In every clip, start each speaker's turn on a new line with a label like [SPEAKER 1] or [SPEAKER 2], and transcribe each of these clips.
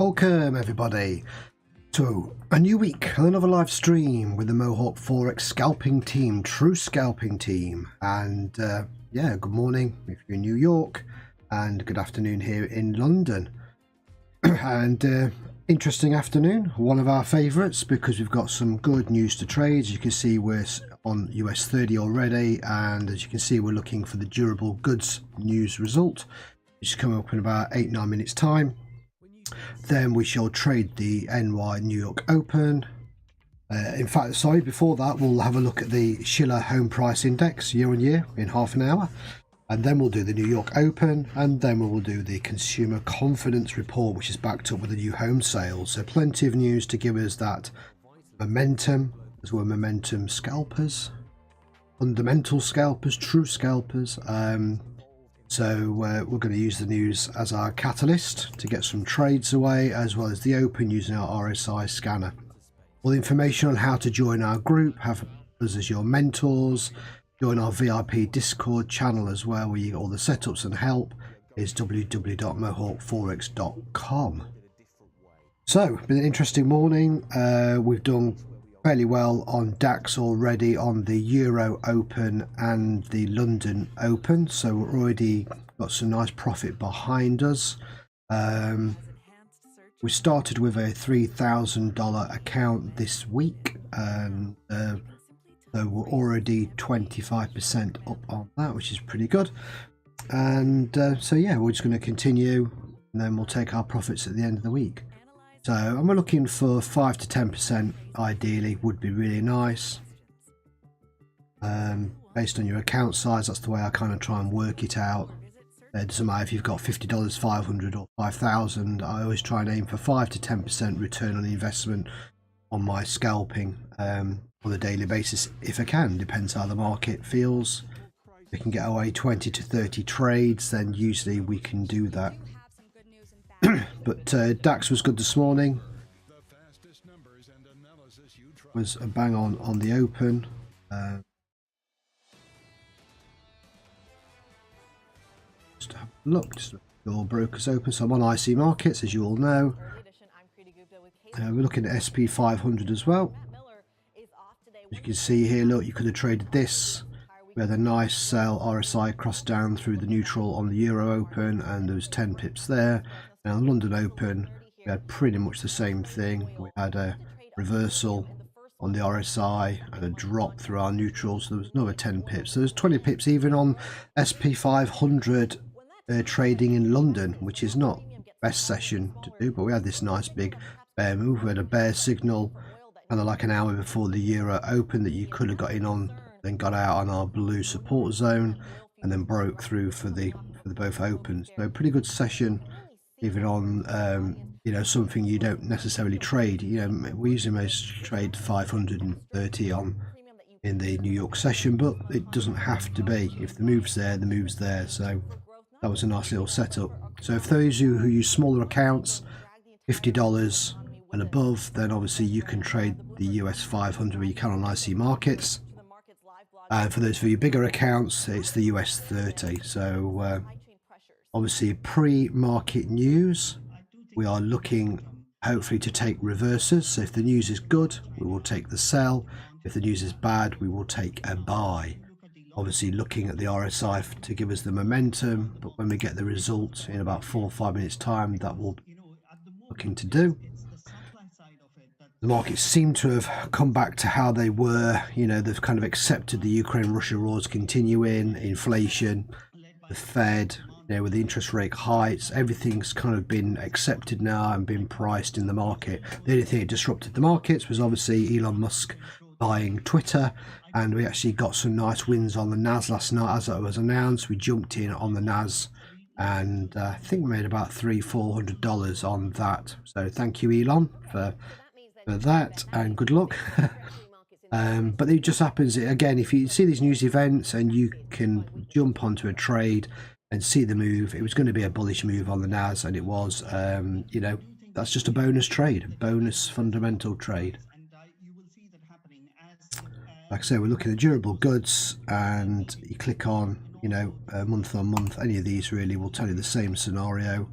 [SPEAKER 1] Welcome everybody to a new week and another live stream with the Mohawk Forex scalping team, true scalping team. And yeah, good morning if you're in New York, and good afternoon here in London. And interesting afternoon, one of our favorites, because we've got some good news to trade. As you can see, we're on US-30 already, and as you can see, we're looking for the durable goods news result, which is coming up in about 8-9 minutes time. Then we shall trade the NY New York Open. In fact, sorry, before that we'll have a look at the Schiller Home Price Index year on year in half an hour, and then we'll do the New York Open, and then we will do the Consumer Confidence Report, which is backed up with the new home sales. So plenty of news to give us that momentum, as well. Momentum scalpers, fundamental scalpers, true scalpers. So we're going to use the news as our catalyst to get some trades away, as well as the Open using our RSI scanner. All the information on how to join our group, have us as your mentors, join our VIP Discord channel as well, where you get all the setups and help, is www.mohawkforex.com. So, been an interesting morning. We've done fairly well on DAX already, on the Euro Open and the London Open, so we're already got some nice profit behind us. We started with a $3,000 account this week, and so we're already 25% up on that, which is pretty good. And so yeah, we're just going to continue, and then we'll take our profits at the end of the week. So I'm looking for 5 to 10% ideally, would be really nice. Based on your account size, that's the way I kind of try and work it out. It doesn't matter if you've got $50, 500 or 5,000. I always try and aim for 5 to 10% return on the investment on my scalping on a daily basis, if I can. Depends how the market feels. If we can get away 20 to 30 trades, then usually we can do that. But DAX was good this morning, was a bang on the Open. Just have a look, just your brokers open. So I'm on IC markets, as you all know. We're looking at SP 500 as well. As you can see here, look, you could have traded this. We had a nice sell RSI cross down through the neutral on the Euro Open, and there was 10 pips there. Now London Open, we had pretty much the same thing. We had a reversal on the RSI and a drop through our neutral, so there was another 10 pips. So there's 20 pips even on SP 500 trading in London, which is not best session to do, but we had this nice big bear move. We had a bear signal kind of like an hour before the Euro Open that you could have got in on, then got out on our blue support zone, and then broke through for the both Opens. So pretty good session, even on you know, something you don't necessarily trade. You know, we usually most trade 530 on in the New York session, but it doesn't have to be. If the move's there, the move's there. So that was a nice little setup. So if those of you who use smaller accounts, $50 and above, then obviously you can trade the US 500 where you can on IC markets. And for those of you bigger accounts, it's the US-30. So obviously pre-market news, we are looking hopefully to take reverses. So if the news is good, we will take the sell. If the news is bad, we will take a buy. Obviously looking at the RSI to give us the momentum, but when we get the result in about 4 or 5 minutes time, that will be looking to do. The markets seem to have come back to how they were. You know, they've kind of accepted the Ukraine-Russia wars continuing, inflation, the Fed, you know, with the interest rate heights, everything's kind of been accepted now and been priced in the market. The only thing that disrupted the markets was obviously Elon Musk buying Twitter, and we actually got some nice wins on the NAS last night. As it was announced, we jumped in on the NAS, and I think we made about $300–400 on that. So thank you, Elon, for that, and good luck. But it just happens again, if you see these news events and you can jump onto a trade and see the move, it was going to be a bullish move on the NAS, and it was. You know, that's just a bonus trade, a bonus fundamental trade. Like I say, we're looking at durable goods, and you click on, you know, month on month, any of these really will tell you the same scenario.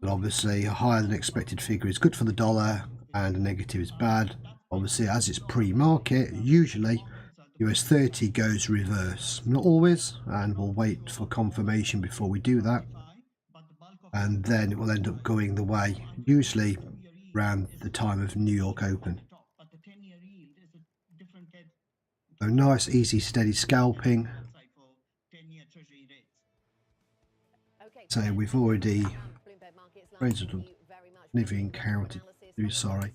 [SPEAKER 1] But obviously a higher than expected figure is good for the dollar and a negative is bad. Obviously, as it's pre-market, usually US-30 goes reverse. Not always, and we'll wait for confirmation before we do that. And then it will end up going the way, usually around the time of New York Open. So nice, easy, steady scalping. So we've already never encountered. Sorry.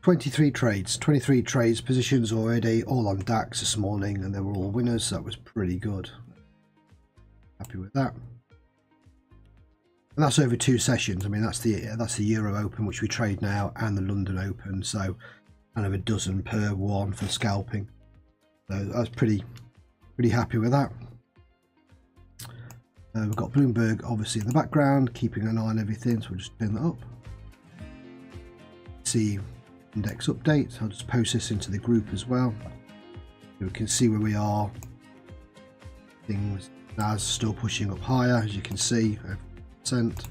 [SPEAKER 1] 23 trades, positions already, all on DAX this morning, and they were all winners. So that was pretty good. Happy with that. And that's over 2 sessions. I mean, that's the Euro Open, which we trade now, and the London Open. So kind of a dozen per one for scalping. So I was pretty happy with that. We've got Bloomberg obviously in the background, keeping an eye on everything. So we'll just turn that up. See index update. I'll just post this into the group as well. So we can see where we are. Things NAS still pushing up higher, as you can see, over %.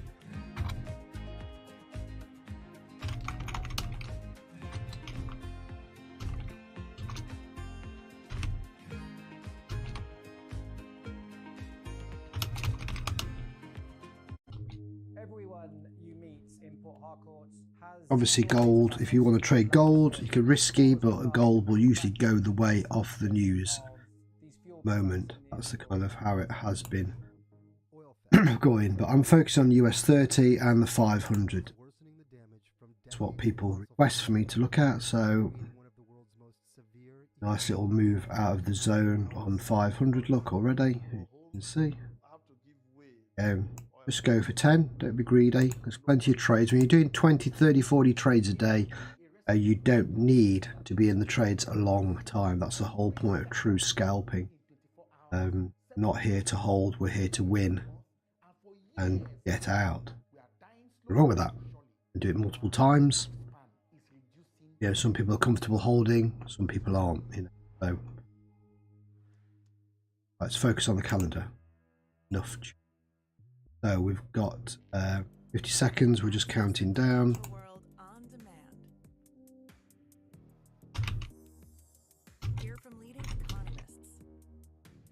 [SPEAKER 1] Obviously gold, if you want to trade gold, you can risky, but gold will usually go the way of the news moment. That's the kind of how it has been going. But I'm focused on US-30 and the 500. That's what people request for me to look at. So nice little move out of the zone on 500 look already. You can see. Just go for 10, don't be greedy. There's plenty of trades. When you're doing 20, 30, 40 trades a day, you don't need to be in the trades a long time. That's the whole point of true scalping. Not here to hold, we're here to win and get out. What's wrong with that? Do it multiple times. You know, some people are comfortable holding, some people aren't. You know, so let's focus on the calendar. Enough. So we've got 50 seconds, we're just counting down. Hear from leading economists,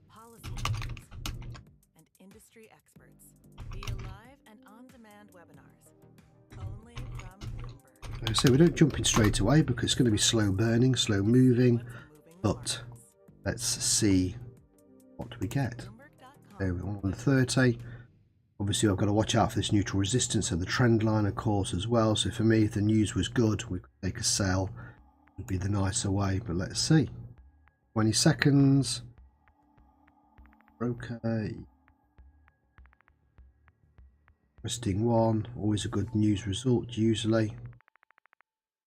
[SPEAKER 1] policymakers, and industry experts via live and on-demand webinars, only from Bloomberg. So we don't jump in straight away because it's going to be slow burning, slow moving, but let's see what we get. There we are on 30. Obviously, I've got to watch out for this neutral resistance and the trend line, of course, as well. So for me, if the news was good, we could take a sell. Would be the nicer way, but let's see. 20 seconds. Okay. Interesting one. Always a good news result, usually.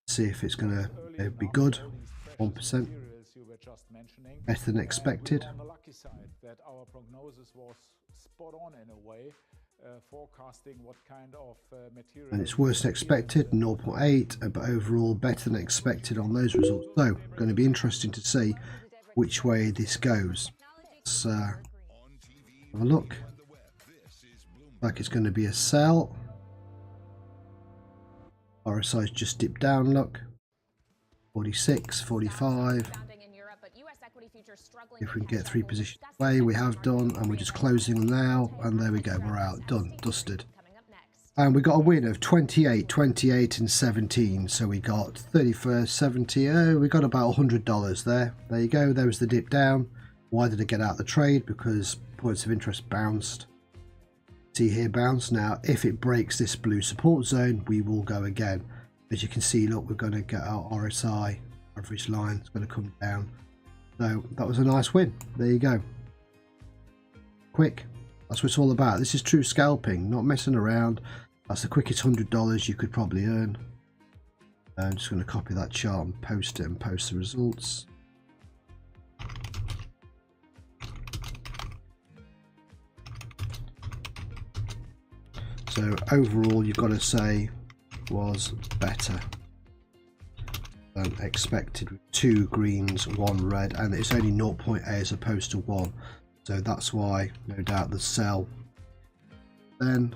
[SPEAKER 1] See if it's going to be good. 1%. Better than expected. Forecasting what kind of material, and it's worse than expected, 0.8, but overall better than expected on those results. So going to be interesting to see which way this goes. Let's have a look. Like it's going to be a sell. RSI's just dipped down, look. 46, 45. If we can get 3 positions away, we have done, and we're just closing them now, and there we go, we're out, done, dusted. And we got a win of 28, 28 and 17, so we got 31st, 70, oh, we got about $100 there. There you go, there was the dip down. Why did I get out of the trade? Because points of interest bounced. See here, bounce. Now, if it breaks this blue support zone, we will go again. As you can see, look, we're going to get our RSI, average line, it's going to come down. So that was a nice win. There you go. Quick. That's what it's all about. This is true scalping, not messing around. That's the quickest $100 you could probably earn. I'm just going to copy that chart and post it and post the results. So overall, you've got to say was better than expected, with 2 greens, 1 red, and it's only 0.8 as opposed to 1. So that's why, no doubt, the sell. Then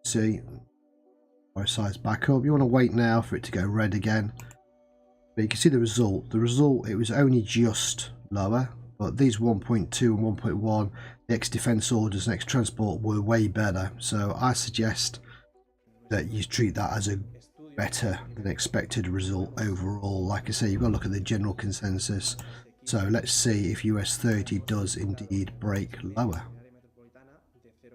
[SPEAKER 1] see size back up. You want to wait now for it to go red again, but you can see the result. It was only just lower, but these 1.2 and 1.1, the X defense orders and X transport were way better. So I suggest that you treat that as a better than expected result overall. Like I say, you've got to look at the general consensus. So let's see if US-30 does indeed break lower.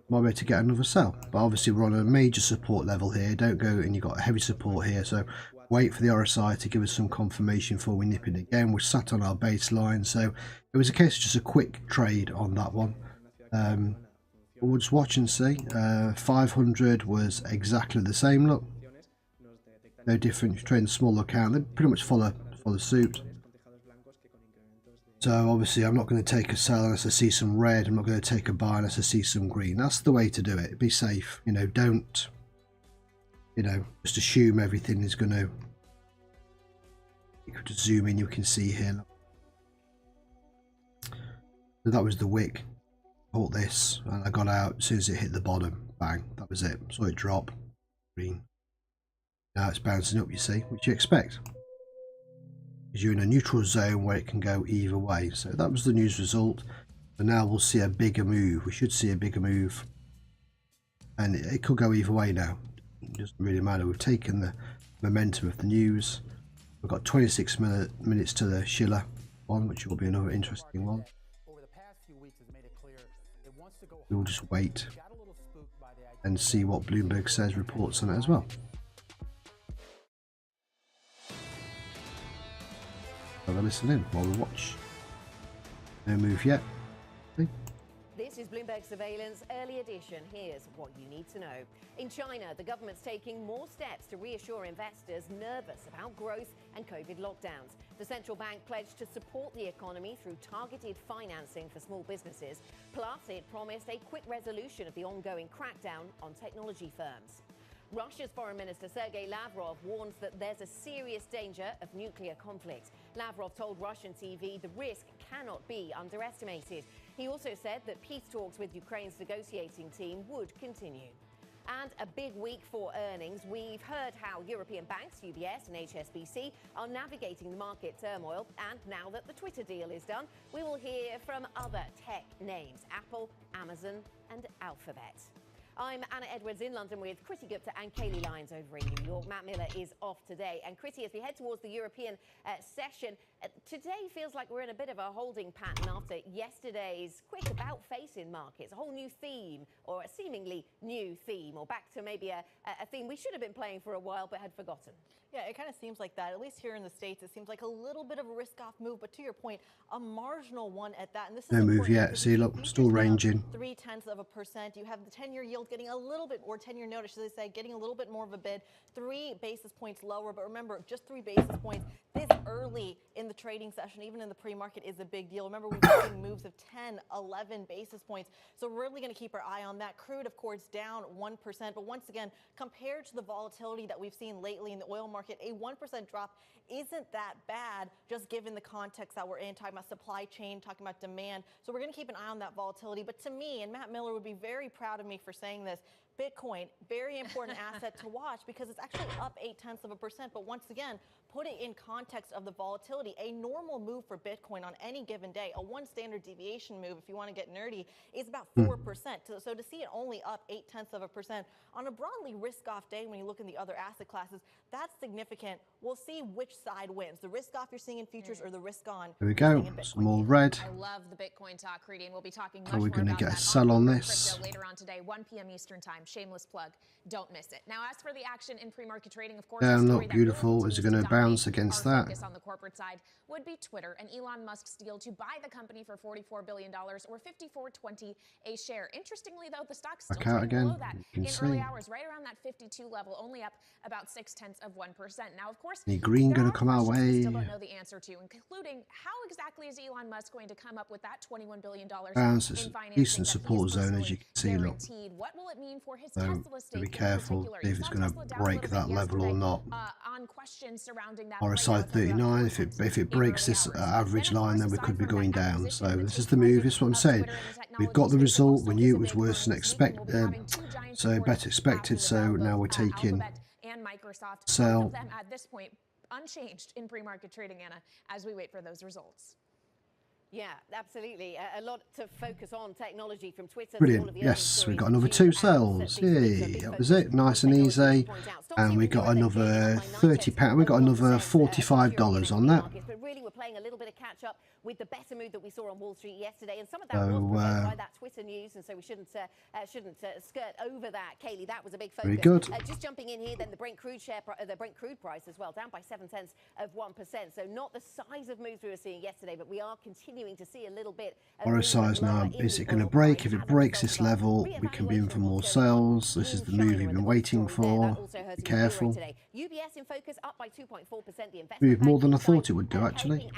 [SPEAKER 1] Might be able to get another sell, but obviously we're on a major support level here. Don't go and you've got heavy support here, so wait for the RSI to give us some confirmation before we nip in again. We're sat on our baseline, so it was a case of just a quick trade on that one. We'll just watch and see. 500 was exactly the same. Look, no different. If you trade in a small account, they pretty much follow suit. So obviously I'm not going to take a sell unless I see some red. I'm not going to take a buy unless I see some green. That's the way to do it. Be safe. You know, don't, you know, just assume everything is going to. You could just zoom in, you can see here. So that was the wick. Bought this and I got out as soon as it hit the bottom. Bang. That was it. Saw it drop. Green. Now it's bouncing up, you see, which you expect. You're in a neutral zone where it can go either way. So that was the news result, and now we'll see a bigger move. We should see a bigger move, and it could go either way now. It doesn't really matter. We've taken the momentum of the news. We've got 26 minutes to the Schiller one, which will be another interesting one. We'll just wait and see what Bloomberg says, reports on it as well. Have a listen in while we watch. No move yet. See?
[SPEAKER 2] This is Bloomberg Surveillance Early Edition. Here's what you need to know. In China, the government's taking more steps to reassure investors nervous about growth and COVID lockdowns. The central bank pledged to support the economy through targeted financing for small businesses. Plus, it promised a quick resolution of the ongoing crackdown on technology firms. Russia's Foreign Minister Sergei Lavrov warns that there's a serious danger of nuclear conflict. Lavrov told Russian TV the risk cannot be underestimated. He also said that peace talks with Ukraine's negotiating team would continue. And a big week for earnings. We've heard how European banks, UBS and HSBC, are navigating the market turmoil. And now that the Twitter deal is done, we will hear from other tech names: Apple, Amazon and Alphabet. I'm Anna Edwards in London with Chrissy Gupta and Kaylee Lyons over in New York. Matt Miller is off today. And Chrissy, as we head towards the European session, today feels like we're in a bit of a holding pattern after yesterday's quick about-face in markets. A whole new theme, or a seemingly new theme, or back to maybe a theme we should have been playing for a while but had forgotten.
[SPEAKER 3] Yeah, it kind of seems like that. At least here in the States, it seems like a little bit of a risk-off move, but to your point, a marginal one at that. And this
[SPEAKER 1] no
[SPEAKER 3] is
[SPEAKER 1] move yet. See, look, still ranging.
[SPEAKER 3] 0.3%. You have the 10-year yield getting a little bit, or 10-year note, should I say, getting a little bit more of a bid. 3 basis points lower, but remember, just 3 basis points this early in the trading session, even in the pre-market, is a big deal. Remember, we've seen moves of 10, 11 basis points. So we're really going to keep our eye on that. Crude, of course, down 1%. But once again, compared to the volatility that we've seen lately in the oil market, a 1% drop isn't that bad, just given the context that we're in, talking about supply chain, talking about demand. So we're going to keep an eye on that volatility. But to me, and Matt Miller would be very proud of me for saying this, Bitcoin, very important asset to watch because it's actually up 0.8%. But once again, put it in context of the volatility. A normal move for Bitcoin on any given day, a 1 standard deviation move, if you want to get nerdy, is about 4%. So to see it only up 0.8% on a broadly risk-off day when you look in the other asset classes, that's significant. We'll see which side wins, the risk-off you're seeing in futures or the risk-on.
[SPEAKER 1] There we go. Some more red.
[SPEAKER 4] I love the Bitcoin talk, Creedy, and we'll be talking much
[SPEAKER 1] Are we
[SPEAKER 4] more
[SPEAKER 1] going to
[SPEAKER 4] about
[SPEAKER 1] get
[SPEAKER 4] that
[SPEAKER 1] a sell on
[SPEAKER 4] crypto
[SPEAKER 1] this?
[SPEAKER 4] later on today, 1 p.m. Eastern time. shameless plug. Don't miss it. Now, as for the action in pre-market trading, of course,
[SPEAKER 1] Down,
[SPEAKER 4] the
[SPEAKER 1] not
[SPEAKER 4] story that really
[SPEAKER 1] beautiful. Is it
[SPEAKER 4] continues
[SPEAKER 1] going
[SPEAKER 4] to
[SPEAKER 1] to bounce
[SPEAKER 4] dominate
[SPEAKER 1] against
[SPEAKER 4] our
[SPEAKER 1] that?
[SPEAKER 4] focus on the corporate side would be Twitter and Elon Musk's deal to buy the company for $44 billion or $54.20 a share. Interestingly, though, the stock's still
[SPEAKER 1] Back out
[SPEAKER 4] trading
[SPEAKER 1] again.
[SPEAKER 4] below that
[SPEAKER 1] You can
[SPEAKER 4] in
[SPEAKER 1] see.
[SPEAKER 4] early hours, right around that 52 level, only up about 0.6%. Now, of course,
[SPEAKER 1] Any green
[SPEAKER 4] there
[SPEAKER 1] going
[SPEAKER 4] are
[SPEAKER 1] to come our
[SPEAKER 4] questions we still
[SPEAKER 1] way?
[SPEAKER 4] don't know the answer to, including how exactly is Elon Musk going to come up with that $21 billion
[SPEAKER 1] Bounce.
[SPEAKER 4] in
[SPEAKER 1] It's a
[SPEAKER 4] financing
[SPEAKER 1] decent
[SPEAKER 4] that
[SPEAKER 1] support
[SPEAKER 4] he's
[SPEAKER 1] zone, as
[SPEAKER 4] personally
[SPEAKER 1] you can see. Look.
[SPEAKER 4] guaranteed? What will it mean for his
[SPEAKER 1] So
[SPEAKER 4] Tesla stake
[SPEAKER 1] be
[SPEAKER 4] in
[SPEAKER 1] careful.
[SPEAKER 4] particular?
[SPEAKER 1] See
[SPEAKER 4] You
[SPEAKER 1] if it's
[SPEAKER 4] saw
[SPEAKER 1] going to
[SPEAKER 4] Tesla down a
[SPEAKER 1] break
[SPEAKER 4] little
[SPEAKER 1] that
[SPEAKER 4] bit
[SPEAKER 1] level or
[SPEAKER 4] yesterday,
[SPEAKER 1] not.
[SPEAKER 4] on questions surrounding that
[SPEAKER 1] RSI
[SPEAKER 4] breakout of about
[SPEAKER 1] 39.
[SPEAKER 4] 4
[SPEAKER 1] If it
[SPEAKER 4] in
[SPEAKER 1] breaks
[SPEAKER 4] early
[SPEAKER 1] this
[SPEAKER 4] hours.
[SPEAKER 1] average
[SPEAKER 4] Then, of
[SPEAKER 1] line,
[SPEAKER 4] course,
[SPEAKER 1] then we
[SPEAKER 4] aside
[SPEAKER 1] could be
[SPEAKER 4] from
[SPEAKER 1] going
[SPEAKER 4] that
[SPEAKER 1] down. So
[SPEAKER 4] acquisition, the
[SPEAKER 1] this is the
[SPEAKER 4] take
[SPEAKER 1] move.
[SPEAKER 4] private
[SPEAKER 1] This is what I'm
[SPEAKER 4] of
[SPEAKER 1] saying.
[SPEAKER 4] Twitter in the
[SPEAKER 1] We've
[SPEAKER 4] technology
[SPEAKER 1] got the
[SPEAKER 4] space
[SPEAKER 1] result.
[SPEAKER 4] also
[SPEAKER 1] We
[SPEAKER 4] is
[SPEAKER 1] knew
[SPEAKER 4] a
[SPEAKER 1] it was
[SPEAKER 4] big
[SPEAKER 1] worse than
[SPEAKER 4] one. This weekend we'll be having two giants
[SPEAKER 1] so
[SPEAKER 4] reporting
[SPEAKER 1] better expected.
[SPEAKER 4] after the
[SPEAKER 1] So
[SPEAKER 4] bell,
[SPEAKER 1] now
[SPEAKER 4] both,
[SPEAKER 1] we're taking
[SPEAKER 4] Alphabet and Microsoft.
[SPEAKER 1] sell.
[SPEAKER 4] Both of them at this point unchanged in pre-market trading, Anna, as we wait for those results.
[SPEAKER 2] Yeah, absolutely. A lot to focus on technology from Twitter.
[SPEAKER 1] Brilliant. Yes, we got another 2 sales. Yay, that was it. Nice and easy. And we got another £30. We got another $45 on that.
[SPEAKER 2] But really, we're playing a little bit of catch up with the better mood that we saw on Wall Street yesterday, and some of that
[SPEAKER 1] So,
[SPEAKER 2] was provoked by that Twitter news, and so we shouldn't skirt over that. Kaylee, that was a big focus.
[SPEAKER 1] Very good.
[SPEAKER 2] Just jumping in here, then the Brent crude the Brent crude price as well, down by 0.7%. So not the size of moves we were seeing yesterday, but we are continuing to see a little bit of
[SPEAKER 1] RSI's now, is it going to break? If it breaks this level, we can be in for more sales. This is the move we've been waiting for. Be careful.
[SPEAKER 2] UBS in focus, up by 2.4%.
[SPEAKER 1] Moved more than I thought it would do, actually.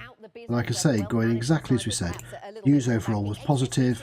[SPEAKER 1] Like I say, going exactly as we said. News overall was positive,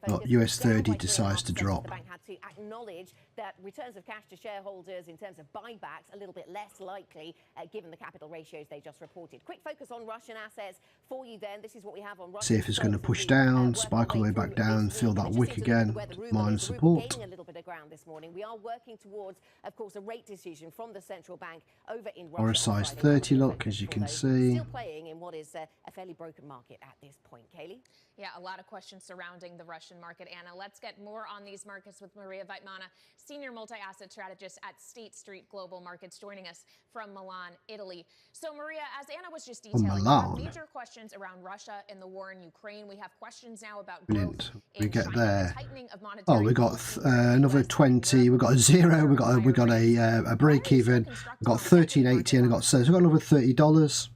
[SPEAKER 1] but US-30 decides to drop.
[SPEAKER 2] The bank had to acknowledge that returns of cash to shareholders in terms of buybacks a little bit less likely given the capital ratios they just reported. Quick focus on Russian assets for you then. This is what we have on Russia.
[SPEAKER 1] See if it's going to push down, spike all the way back down, fill that wick again, minus support.
[SPEAKER 2] A little bit of ground this morning. We are working towards, of course, a rate decision from the central bank over in Russia.
[SPEAKER 1] RSI's 30, look, as you can see.
[SPEAKER 2] Still playing in what is a fairly broken market at this point. Kaylee?
[SPEAKER 4] Yeah, a lot of questions surrounding the Russian market, Anna. Let's get more on these markets with Maria Weitmana, Senior Multi-Asset Strategist at State Street Global Markets, joining us from Milan, Italy. So, Maria, as Anna was just detailing, we have major questions around Russia and the war in Ukraine. We have questions now about growth
[SPEAKER 1] we get
[SPEAKER 4] China,
[SPEAKER 1] there.
[SPEAKER 4] the tightening of monetary
[SPEAKER 1] Oh, we got another 20. We got a 0. We got a break even. We got 13.80, and we got so we got another $30.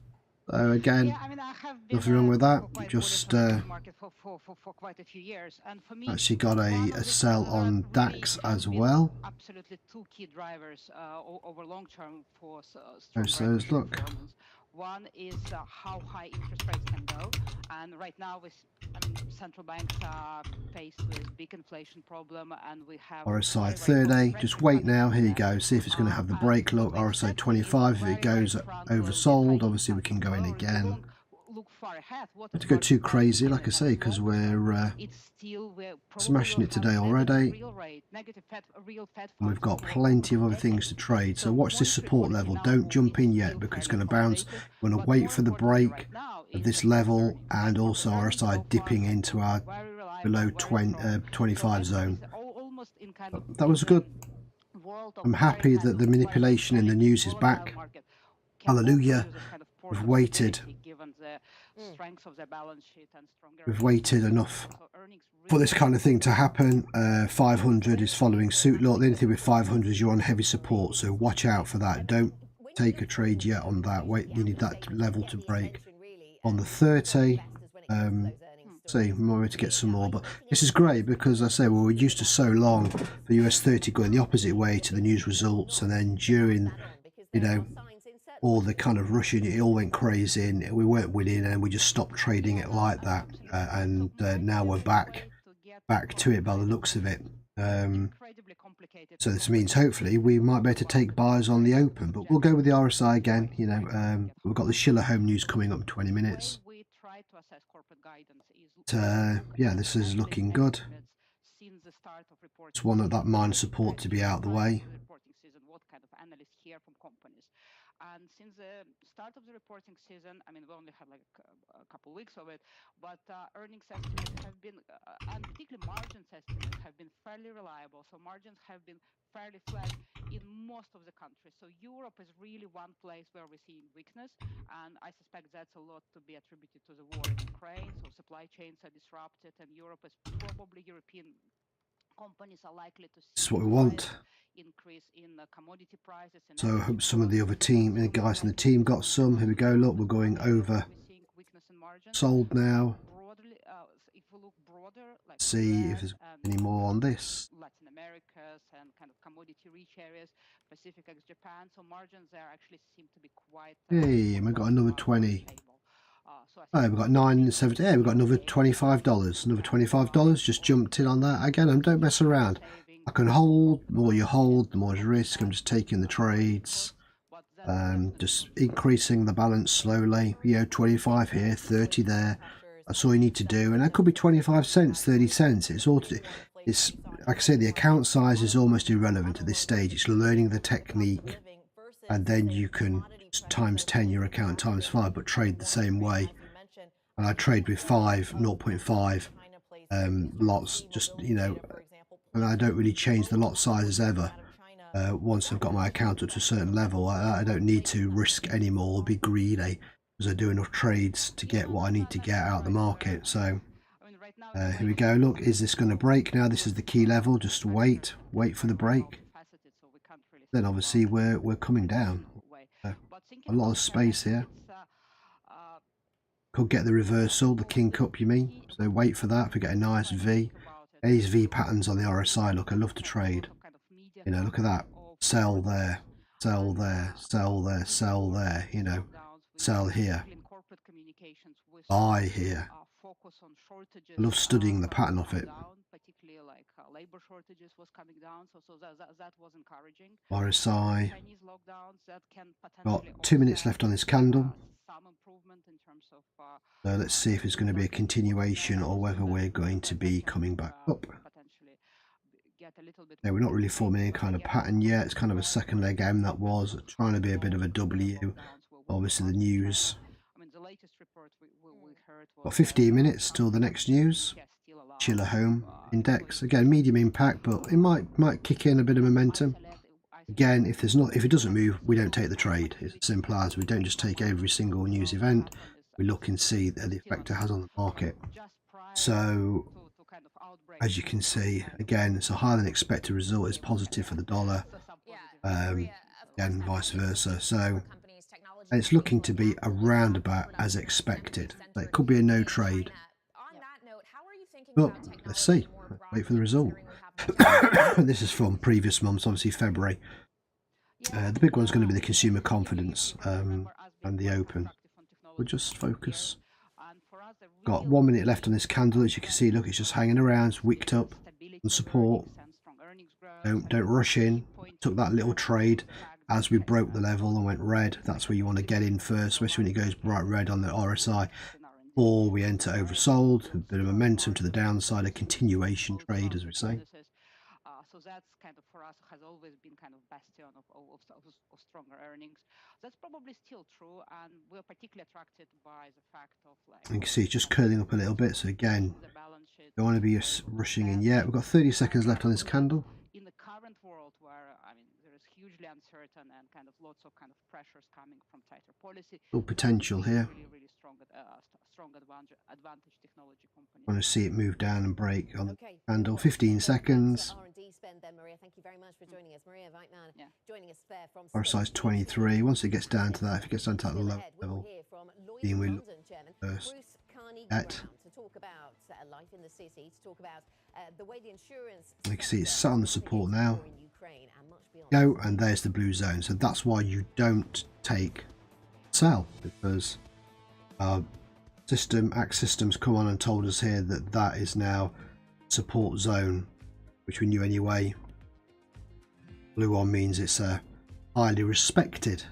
[SPEAKER 1] Again, nothing wrong with that. Just
[SPEAKER 5] for quite a few years, and for me,
[SPEAKER 1] actually got a sell on DAX as well.
[SPEAKER 5] Absolutely, two key drivers over long term for
[SPEAKER 1] So look.
[SPEAKER 5] performance. One is how high interest rates can go, and right now central banks are faced with big inflation problem, and we have
[SPEAKER 1] RSI 30. Just wait now. Here you go. See if it's going to have the break. Look, RSI 25. If it goes oversold, obviously we can go in again. Not to go too crazy, like I say, because we're smashing it today already. And we've got plenty of other things to trade. So watch this support level. Don't jump in yet because it's going to bounce. We're going to wait for the break of this level and also RSI dipping into our below 25 zone. But that was good. I'm happy that the manipulation in the news is back. Hallelujah. We've waited. We've waited enough for this kind of thing to happen. 500 is following suit. Look, the only thing with 500 is you're on heavy support, so watch out for that. Don't take a trade yet on that. Wait, you need that level to break. On the 30, see, more to get some more. But this is great because I say, well, we're used to so long for US-30 going the opposite way to the news results, and then during, you know, all the kind of rushing, it all went crazy and we weren't winning and we just stopped trading it like that. And now we're back to it by the looks of it. So this means hopefully we might be able to take buyers on the open, but we'll go with the RSI again. You know, we've got the Schiller Home News coming up in 20 minutes. Yeah, this is looking good. It's one of that mine support to be out the way.
[SPEAKER 5] And since the start of the reporting season, I mean, we only had like a couple weeks of it, but earnings estimates have been, and particularly margins estimates, have been fairly reliable. So margins have been fairly flat in most of the countries. So Europe is really one place where we're seeing weakness, and I suspect that's a lot to be attributed to the war in Ukraine. So supply chains are disrupted, and European companies are likely to see
[SPEAKER 1] This is what we want.
[SPEAKER 5] increase in commodity prices.
[SPEAKER 1] So I hope some of the other team, the guys in the team got some. Here we go. Look, we're going over. Sold now.
[SPEAKER 5] If we look broader, like
[SPEAKER 1] See if there's any more on this.
[SPEAKER 5] Latin Americas and kind of commodity-rich areas, Pacific ex-Japan, so margins there actually seem to be quite.
[SPEAKER 1] Hey, and we got another 20. Oh, we've got 9.70. Yeah, we've got another $25. Another $25 just jumped in on that. Again, I don't mess around. I can hold. The more you hold, the more risk. I'm just taking the trades. Just increasing the balance slowly. You know, 25 here, 30 there. That's all you need to do. And that could be 25 cents, 30 cents. It's all to do. It's, like I say, the account size is almost irrelevant at this stage. It's learning the technique. And then you can times 10 your account times 5, but trade the same way. And I trade with 0.5 lots, just, you know, and I don't really change the lot sizes ever. Once I've got my account up to a certain level, I don't need to risk anymore or be greedy, because I do enough trades to get what I need to get out of the market. So here we go. Look, is this going to break now? This is the key level. Just wait for the break. Then obviously we're coming down. A lot of space here. Could get the reversal, the king cup, you mean? So wait for that. If we get a nice V. These V patterns on the RSI, look, I love to trade. You know, look at that. Sell there, sell there, sell there, sell there, you know. Sell here. Buy here. I love studying the pattern of it. RSI. Got 2 minutes left on this candle. So let's see if it's going to be a continuation or whether we're going to be coming back up. Yeah, we're not really forming any kind of pattern yet. It's kind of a second leg M that was trying to be a bit of a W. Obviously the news. Got 15 minutes till the next news. Chiller home index. Again, medium impact, but it might kick in a bit of momentum. Again, if it doesn't move, we don't take the trade. It's as simple as we don't just take every single news event. We look and see the effect it has on the market. So as you can see, again, it's a higher than expected result. It's positive for the dollar. Again, vice versa. So it's looking to be around about as expected. It could be a no trade. But let's see. Wait for the result. This is from previous months, obviously February. The big one's going to be the consumer confidence and the open. We'll just focus. Got 1 minute left on this candle. As you can see, look, it's just hanging around. It's wicked up and support. Don't rush in. Took that little trade as we broke the level and went red. That's where you want to get in first, especially when it goes bright red on the RSI. Or we enter oversold, a bit of momentum to the downside, a continuation trade, as we say.
[SPEAKER 5] So that's kind of, for us, has always been kind of bastion of stronger earnings. That's probably still true, and we're particularly attracted by the fact of, like,
[SPEAKER 1] you can see it's just curling up a little bit. So again, don't want to be rushing in yet. We've got 30 seconds left on this candle.
[SPEAKER 5] In the current world, where I mean, there is hugely uncertain and kind of lots of kind of pressures coming from tighter policy.
[SPEAKER 1] Full potential here.
[SPEAKER 5] Really strong advantage technology company.
[SPEAKER 1] Want to see it move down and break on the candle. 15 seconds. RSI's 23. Once it gets down to that, if it gets down to that low level, then we look first at. You can see it's sat on the support now. Go, and there's the blue zone. So that's why you don't take sell, because Axe Systems come on and told us here that that is now support zone, which we knew anyway. Blue one means it's a highly respected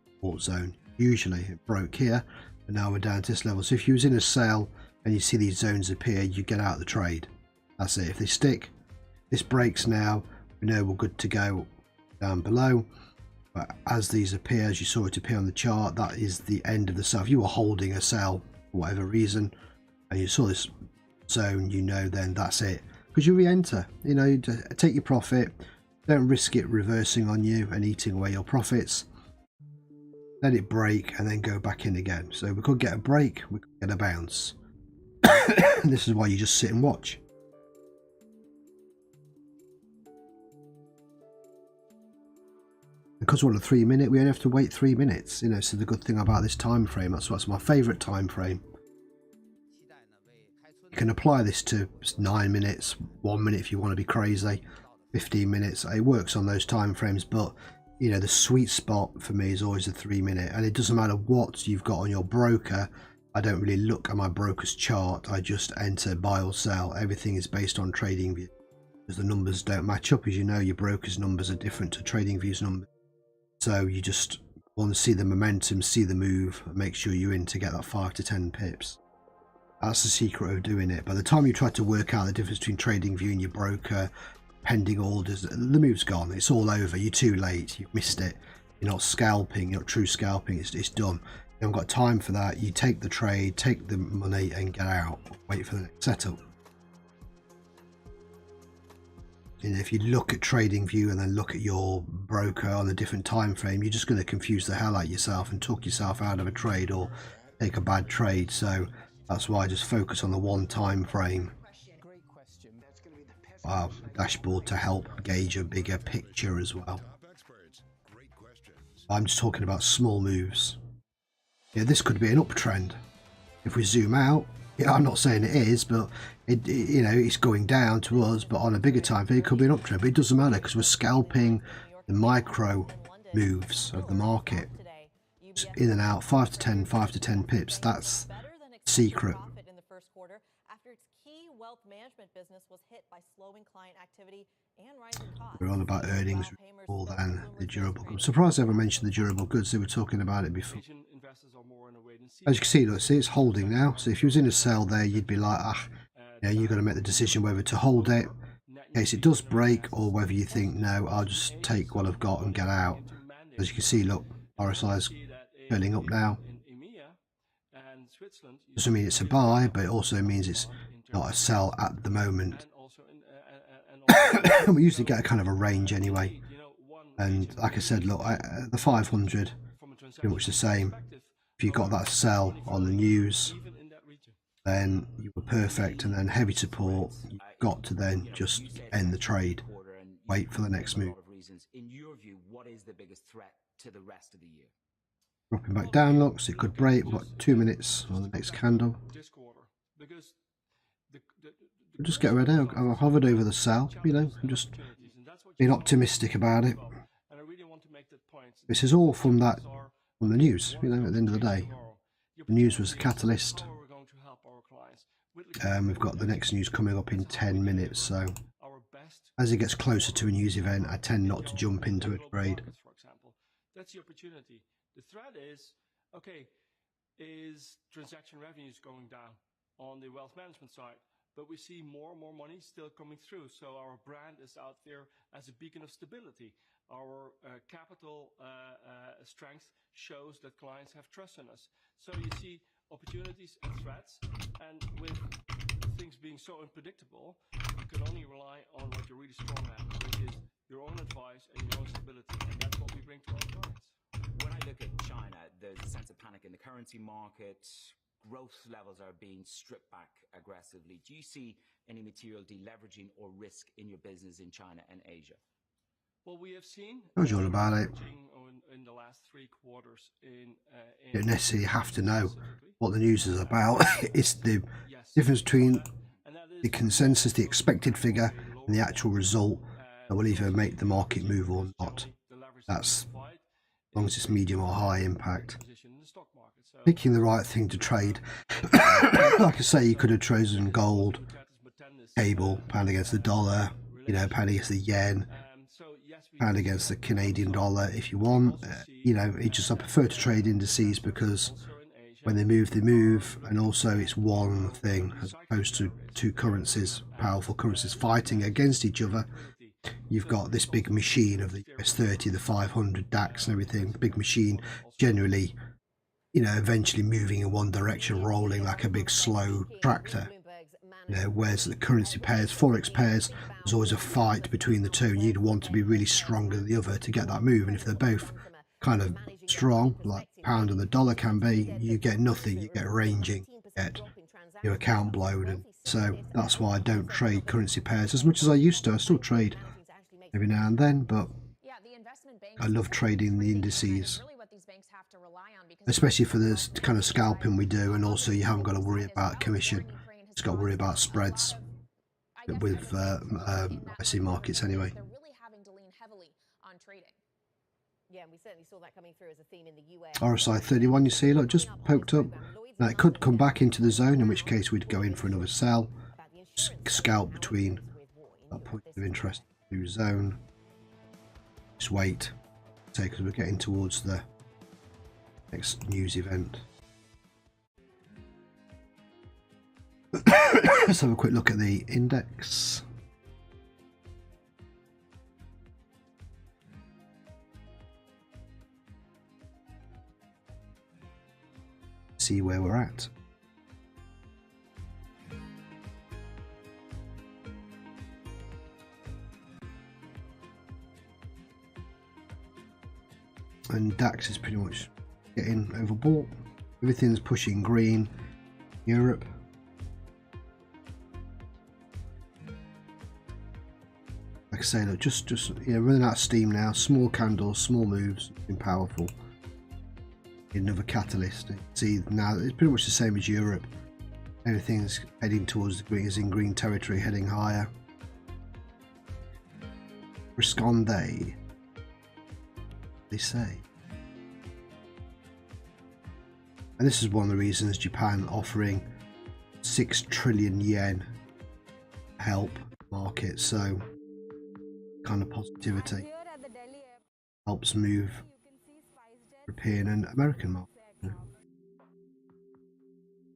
[SPEAKER 1] support zone. Usually it broke here, but now we're down to this level. So if you was in a sale and you see these zones appear, you get out of the trade. That's it. If they stick, this breaks now, we know we're good to go down below. But as these appear, as you saw it appear on the chart, that is the end of the sell. If you were holding a sell for whatever reason and you saw this zone, you know then that's it, because you re-enter. You know, take your profit, don't risk it reversing on you and eating away your profits. Let it break and then go back in again. So we could get a break, we could get a bounce. This is why you just sit and watch. because we're on a 3 minute, we only have to wait 3 minutes, you know. So the good thing about this time frame, that's my favorite time frame. You can apply this to 9 minutes, 1 minute if you want to be crazy, 15 minutes. It works on those time frames, but you know, the sweet spot for me is always a 3 minute, and it doesn't matter what you've got on your broker. I don't really look at my broker's chart. I just enter buy or sell. Everything is based on TradingView, because the numbers don't match up. As you know, your broker's numbers are different to TradingView's numbers, so you just want to see the momentum, see the move, and make sure you're in to get that 5 to 10 pips. That's the secret of doing it. By the time you try to work out the difference between TradingView and your broker, pending orders, the move's gone. It's all over. You're too late. You've missed it. You're not scalping. You're not true scalping. It's done. You haven't got time for that. You take the trade, take the money, and get out. Wait for the next setup. And if you look at TradingView and then look at your broker on a different time frame, you're just going to confuse the hell out of yourself and talk yourself out of a trade or take a bad trade. So that's why I just focus on the one time frame dashboard to help gauge a bigger picture as well. I'm just talking about small moves. Yeah, this could be an uptrend. If we zoom out, yeah, I'm not saying it is, but you know, it's going down to us, but on a bigger time frame, it could be an uptrend. But it doesn't matter because we're scalping the micro moves of the market. Just in and out, 5 to 10 pips. That's secret.
[SPEAKER 3] Wealth management business was hit by slowing client activity and rising costs.
[SPEAKER 1] We're on about earnings more than the durable goods. Surprised I haven't mentioned the durable goods. They were talking about it before. As you can see, look, see, it's holding now. So if you was in a sell there, you'd be like, yeah, you've got to make the decision whether to hold it in case it does break, or whether you think, no, I'll just take what I've got and get out. As you can see, look, RSI is turning up now. Doesn't mean it's a buy, but it also means it's not a sell at the moment. We usually get a kind of a range anyway, and like I said, look, the 500 pretty much the same. If you got that sell on the news, then you were perfect, and then heavy support, you've got to then just end the trade, wait for the next move.
[SPEAKER 6] In your view, what is the biggest threat to the rest of the year?
[SPEAKER 1] Dropping back down, looks, it could break. We've got 2 minutes on the next candle. We'll just get rid of it. I hovered over the sell, you know, and just being optimistic about it. This is all from that, from the news, you know, at the end of the day. The news was the catalyst. We've got the next news coming up in 10 minutes, so as it gets closer to a news event, I tend not to jump into a trade.
[SPEAKER 7] That's the opportunity. The threat is, okay, is transaction revenues going down on the wealth management side, but we see more and more money still coming through. So our brand is out there as a beacon of stability. Our capital strength shows that clients have trust in us. So you see opportunities and threats, and with things being so unpredictable, you can only rely on what you're really strong at, which is your own advice and your own stability, and that's what we bring to our clients.
[SPEAKER 6] When I look at China, there's a sense of panic in the currency market. Growth levels are being stripped back aggressively. Do you see any material deleveraging or risk in your business in China and Asia?
[SPEAKER 7] Well, we have seen
[SPEAKER 1] Told you all about it.
[SPEAKER 7] in the last 3 quarters
[SPEAKER 1] You don't necessarily have to know what the news is about. It's the difference between the consensus, the expected figure, and the actual result that will either make the market move or not. That's as long as it's medium or high impact. Picking the right thing to trade. Like I say, you could have chosen gold, cable, pound against the dollar, you know, pound against the yen, pound against the Canadian dollar if you want. You know, it just, I prefer to trade indices because when they move, and also it's one thing as opposed to two currencies, powerful currencies fighting against each other. You've got this big machine of the US-30, the 500 DAX and everything, big machine, generally, you know, eventually moving in one direction, rolling like a big slow tractor. You know, whereas the currency pairs, Forex pairs, there's always a fight between the two, and you'd want to be really stronger than the other to get that move. And if they're both kind of strong, like pound and the dollar can be, you get nothing, you get ranging, you get your account blown. And so that's why I don't trade currency pairs as much as I used to. I still trade every now and then, but I love trading the indices, especially for the kind of scalping we do, and also you haven't got to worry about commission. Just got to worry about spreads with IC markets anyway.
[SPEAKER 4] They're really having to lean heavily on trading.
[SPEAKER 2] Yeah, and we certainly saw that coming through as a theme in the US.
[SPEAKER 1] RSI 31, you see, look, just poked up. Now it could come back into the zone, in which case we'd go in for another sell. Scalp between that point of interest through zone. Just wait, because we're getting towards the next news event. Let's have a quick look at the index. See where we're at. And DAX is pretty much getting overbought. Everything's pushing green. Europe. Like I say, look, just running out of steam now. Small candles, small moves, been powerful. Another catalyst. See now it's pretty much the same as Europe. Everything's heading towards the green, is in green territory, heading higher. Risconde, they say. And this is one of the reasons Japan offering 6 trillion yen help market. So kind of positivity helps move European and American market.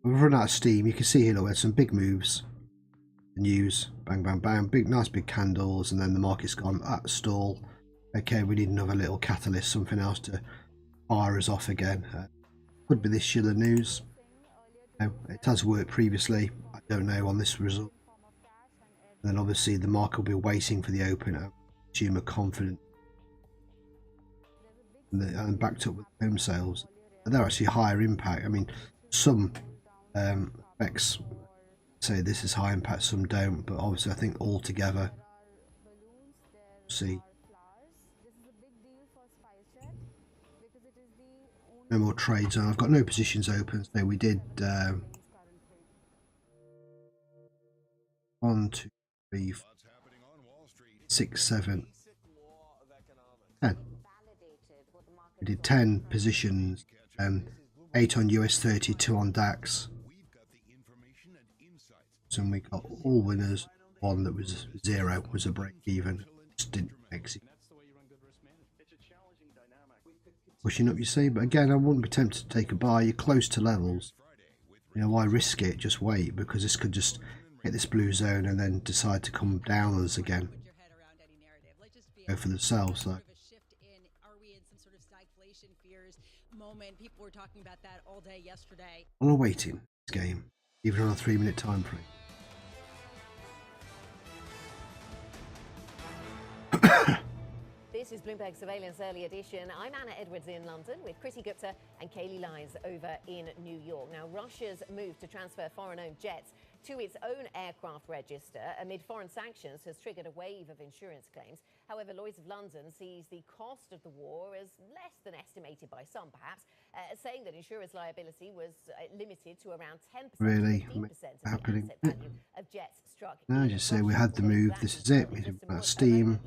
[SPEAKER 1] We've run out of steam. You can see here, look, there's some big moves. The news, bang, bang, bang, big, nice big candles, and then the market's gone at stall. Okay, we need another little catalyst, something else to fire us off again. Could be this year the news. No, it has worked previously. I don't know on this result. And then obviously the market will be waiting for the open. Consumer confidence. And backed up with home sales. But they're actually higher impact. I mean, some specs say this is high impact, some don't. But obviously I think altogether, see. No more trades on. I've got no positions open. So we did 1, 2, 3, 4, 6, 7, 10. We did 10 positions, 8 on US-30, 2 on DAX. So we got all winners. One that was 0 was a break even. Just didn't exit. Pushing up, you see, but again, I wouldn't be tempted to take a buy. You're close to levels. You know, why risk it? Just wait, because this could just hit this blue zone and then decide to come down on us again. Go for the sell. So
[SPEAKER 8] people were talking about that all day yesterday.
[SPEAKER 1] I'm waiting this game, even on a 3-minute time frame.
[SPEAKER 2] This is Bloomberg Surveillance Early Edition. I'm Anna Edwards in London with Chrissy Gupta and Kaylee Lyons over in New York. Now, Russia's move to transfer foreign-owned jets to its own aircraft register amid foreign sanctions has triggered a wave of insurance claims. However, Lloyd's of London sees the cost of the war as less than estimated by some, perhaps, saying that insurers' liability was limited to around 10%
[SPEAKER 1] really
[SPEAKER 2] to 15% of the
[SPEAKER 1] happening.
[SPEAKER 2] asset value of jets struck.
[SPEAKER 1] Now, just say we had the move. This is it. We about steam,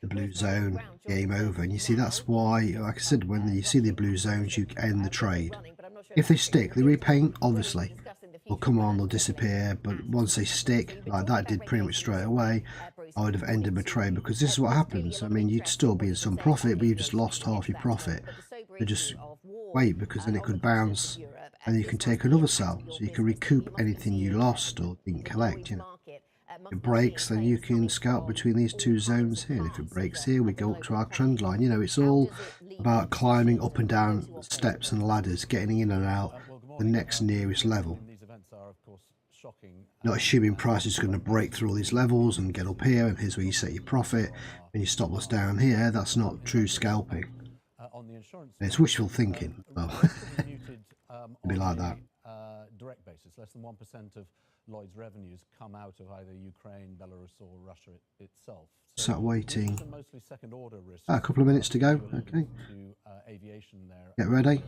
[SPEAKER 1] the blue zone, game over. And you see, that's why, like I said, when you see the blue zones, you end the trade. If they stick, they repaint, obviously. Well, come on, they'll disappear. But once they stick, like that did pretty much straight away, I would have ended my trade, because this is what happens. I mean, you'd still be in some profit, but you just lost half your profit. So just wait, because then it could bounce and you can take another sell. So you can recoup anything you lost or didn't collect, you know. If it breaks, then you can scalp between these two zones here. And if it breaks here, we go up to our trend line. You know, it's all about climbing up and down steps and ladders, getting in and out the next nearest level. Not assuming price is going to break through all these levels and get up here, and here's where you set your profit and your stop loss down here. That's not true scalping. And it's wishful thinking. Well, it'd be like that.
[SPEAKER 9] Direct basis, less than 1% of Lloyd's revenues come out of either Ukraine, Belarus, or Russia itself.
[SPEAKER 1] Sat waiting.
[SPEAKER 9] These are mostly second-order risks.
[SPEAKER 1] A couple of minutes to go. Okay.
[SPEAKER 9] To aviation there.
[SPEAKER 1] Get ready.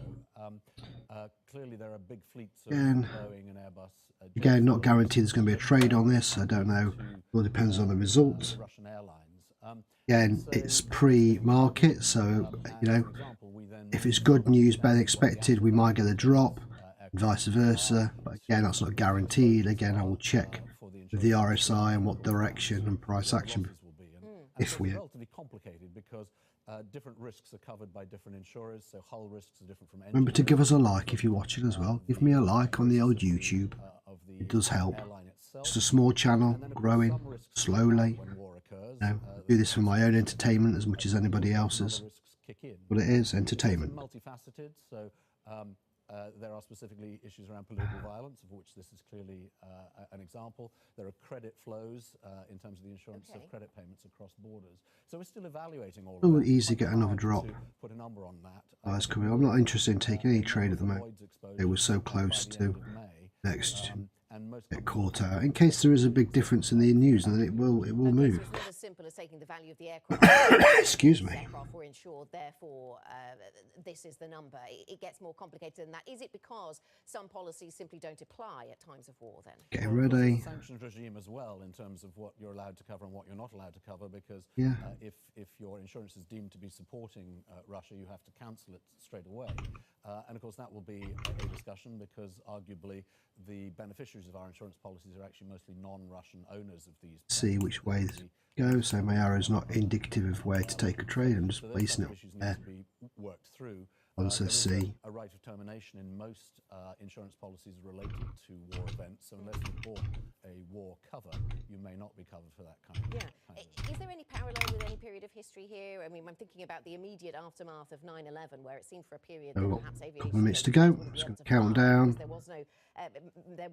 [SPEAKER 9] Clearly, there are big fleets of
[SPEAKER 1] Again.
[SPEAKER 9] Boeing and Airbus.
[SPEAKER 1] Again, not guaranteed there's going to be a trade on this. I don't know. It all depends on the results.
[SPEAKER 9] Russian airlines.
[SPEAKER 1] Again, it's pre-market, so you know, if it's good news, better than expected, we might get a drop, and vice versa. But again, that's not guaranteed. Again, I will check with the RSI and what direction and price action if we.
[SPEAKER 9] It's relatively complicated because different risks are covered by different insurers, so hull risks are different from.
[SPEAKER 1] Remember to give us a like if you're watching as well. Give me a like on the old YouTube. It does help. Just a small channel, growing slowly. Now, I do this for my own entertainment as much as anybody else's. But it is entertainment.
[SPEAKER 9] Multifaceted, so there are specifically issues around political violence, of which this is clearly an example. There are credit flows in terms of the insurance of credit payments across borders. So we're still evaluating all of that.
[SPEAKER 1] We'll easily get another drop.
[SPEAKER 9] Put a number on that.
[SPEAKER 1] That's coming. I'm not interested in taking any trade at the moment. It was so close to next get caught out. In case there is a big difference in the news, then it will move.
[SPEAKER 2] It's not as simple as taking the value of the aircraft.
[SPEAKER 1] Excuse me.
[SPEAKER 2] Aircraft were insured, therefore this is the number. It gets more complicated than that. Is it because some policies simply don't apply at times of war then?
[SPEAKER 1] Getting ready.
[SPEAKER 9] Sanctions regime as well in terms of what you're allowed to cover and what you're not allowed to cover, because if your insurance is deemed to be supporting Russia, you have to cancel it straight away. And of course that will be a discussion, because arguably the beneficiaries of our insurance policies are actually mostly non-Russian owners of these.
[SPEAKER 1] See which way go. So my arrow's not indicative of where to take a trade. I'm just placing it there.
[SPEAKER 9] Worked through.
[SPEAKER 1] Also see
[SPEAKER 9] a right of termination in most insurance policies related to war events. So unless you bought a war cover, you may not be covered for that kind of.
[SPEAKER 2] Is there any parallel with any period of history here? I mean, I'm thinking about the immediate aftermath of 9/11, where it seemed for a period that perhaps aviation.
[SPEAKER 1] A couple of minutes to go. Just going to count down.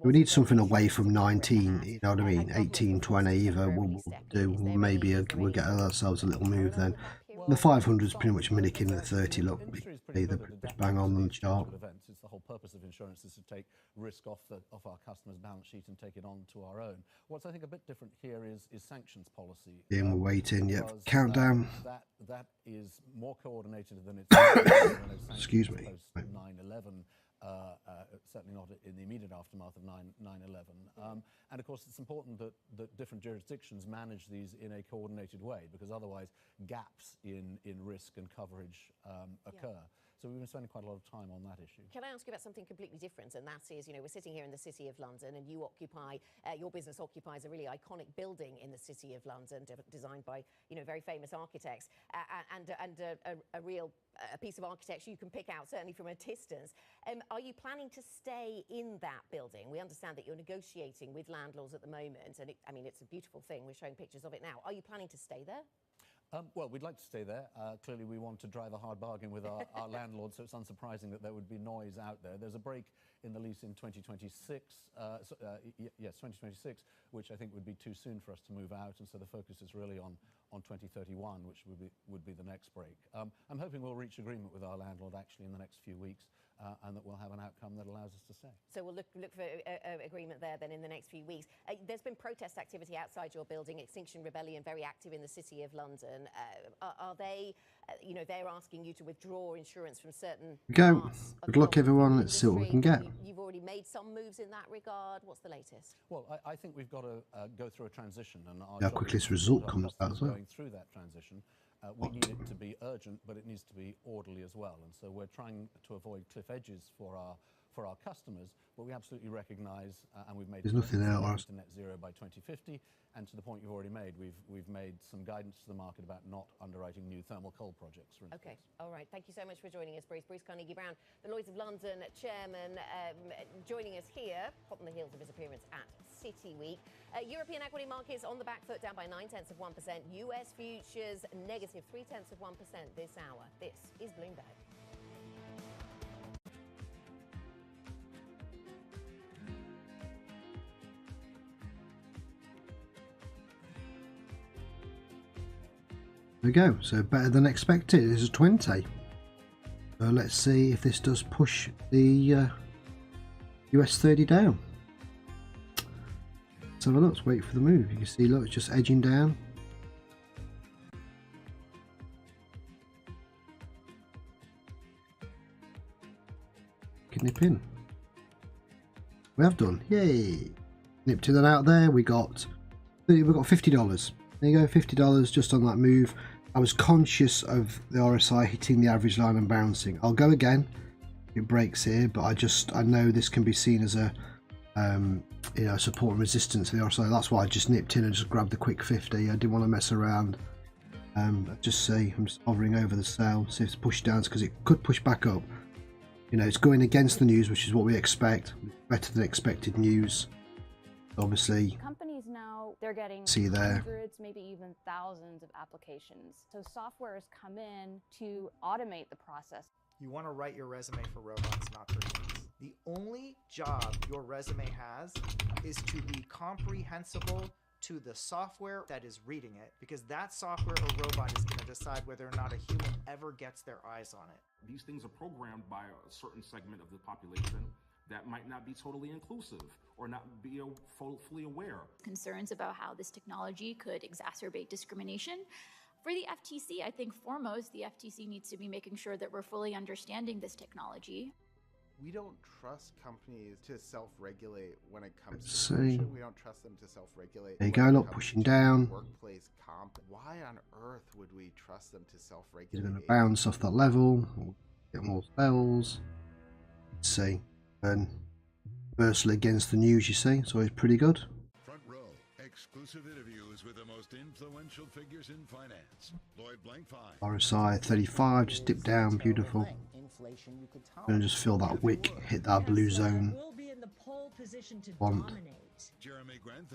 [SPEAKER 1] We need something away from 19. You know what I mean? 18, 20. Either we'll do. Maybe we'll get ourselves a little move then. The 500 is pretty much mimicking the 30 look. They're bang on the chart.
[SPEAKER 9] It's the whole purpose of insurance is to take risk off our customers' balance sheet and take it on to our own. What's I think a bit different here is sanctions policy.
[SPEAKER 1] Yeah, we're waiting. Yep. Countdown.
[SPEAKER 9] That is more coordinated than it's.
[SPEAKER 1] Excuse me.
[SPEAKER 9] Post 9/11. Certainly not in the immediate aftermath of 9/11. And of course it's important that different jurisdictions manage these in a coordinated way, because otherwise gaps in risk and coverage occur. So we've been spending quite a lot of time on that issue.
[SPEAKER 2] Can I ask you about something completely different? And that is, you know, we're sitting here in the City of London, and you occupy, your business occupies a really iconic building in the City of London, designed by, you know, very famous architects, and a real piece of architecture you can pick out certainly from a distance. Are you planning to stay in that building? We understand that you're negotiating with landlords at the moment, and I mean, it's a beautiful thing. We're showing pictures of it now. Are you planning to stay there?
[SPEAKER 9] Well, we'd like to stay there. Clearly, we want to drive a hard bargain with our landlords, so it's unsurprising that there would be noise out there. There's a break in the lease in 2026, yes, 2026, which I think would be too soon for us to move out, and so the focus is really on 2031, which would be the next break. I'm hoping we'll reach agreement with our landlord actually in the next few weeks, and that we'll have an outcome that allows us to stay. So
[SPEAKER 2] we'll look for agreement there then in the next few weeks. There's been protest activity outside your building, Extinction Rebellion very active in the City of London. Are they, you know, they're asking you to withdraw insurance from certain parts?
[SPEAKER 1] Good luck everyone, let's see what we can get.
[SPEAKER 2] You've already made some moves in that regard. What's the latest?
[SPEAKER 9] Well, I think we've got to go through a transition, and
[SPEAKER 1] how quickly this result comes out as well.
[SPEAKER 9] Going through that transition. We need it to be urgent, but it needs to be orderly as well. And so we're trying to avoid cliff edges for our customers, but we absolutely recognise, and we've made
[SPEAKER 1] there's nothing else
[SPEAKER 9] to net zero by 2050. And to the point you've already made, we've made some guidance to the market about not underwriting new thermal coal projects, for instance.
[SPEAKER 2] Okay, all right. Thank you so much for joining us, Bruce. Bruce Carnegie-Brown, the Lloyd's of London chairman, joining us here, hot on the heels of his appearance at City Week. European equity markets on the back foot, down by 0.9%. US futures negative 0.3% this hour. This is Bloomberg.
[SPEAKER 1] There we go. So better than expected. This is 20. So let's see if this does push the US-30 down. Let's have a look. Let's wait for the move. You can see, look, it's just edging down. Can nip in. We have done. Yay! Nipped in and out there. We got $50. There you go, $50 just on that move. I was conscious of the RSI hitting the average line and bouncing. I'll go again. It breaks here, but I know this can be seen as a support and resistance for the RSI. That's why I just nipped in and just grabbed the quick 50. I didn't want to mess around. Just see, I'm just hovering over the sell, see if it's pushed down, because it could push back up. You know, it's going against the news, which is what we expect. Better than expected news. Obviously,
[SPEAKER 10] companies now they're getting
[SPEAKER 1] see there,
[SPEAKER 10] hundreds, maybe even thousands of applications. So software has come in to automate the process.
[SPEAKER 11] You want to write your resume for robots, not for humans. The only job your resume has is to be comprehensible to the software that is reading it, because that software or robot is going to decide whether or not a human ever gets their eyes on it.
[SPEAKER 12] These things are programmed by a certain segment of the population that might not be totally inclusive or not be fully aware.
[SPEAKER 13] Concerns about how this technology could exacerbate discrimination. For the FTC, I think foremost, the FTC needs to be making sure that we're fully understanding this technology.
[SPEAKER 14] We don't trust companies to self-regulate when it comes to
[SPEAKER 1] see.
[SPEAKER 14] We don't trust them to self-regulate.
[SPEAKER 1] There you go, look, pushing down.
[SPEAKER 14] Workplace comp. Why on earth would we trust them to self-regulate?
[SPEAKER 1] He's going to bounce off that level. Get more spells. Let's see. And versely against the news, you see, so it's pretty good.
[SPEAKER 15] Front row, exclusive interviews with the most influential figures in finance. Lloyd Blankfein.
[SPEAKER 1] RSI 35, just dip down, beautiful. And just feel that wick hit that blue zone. Want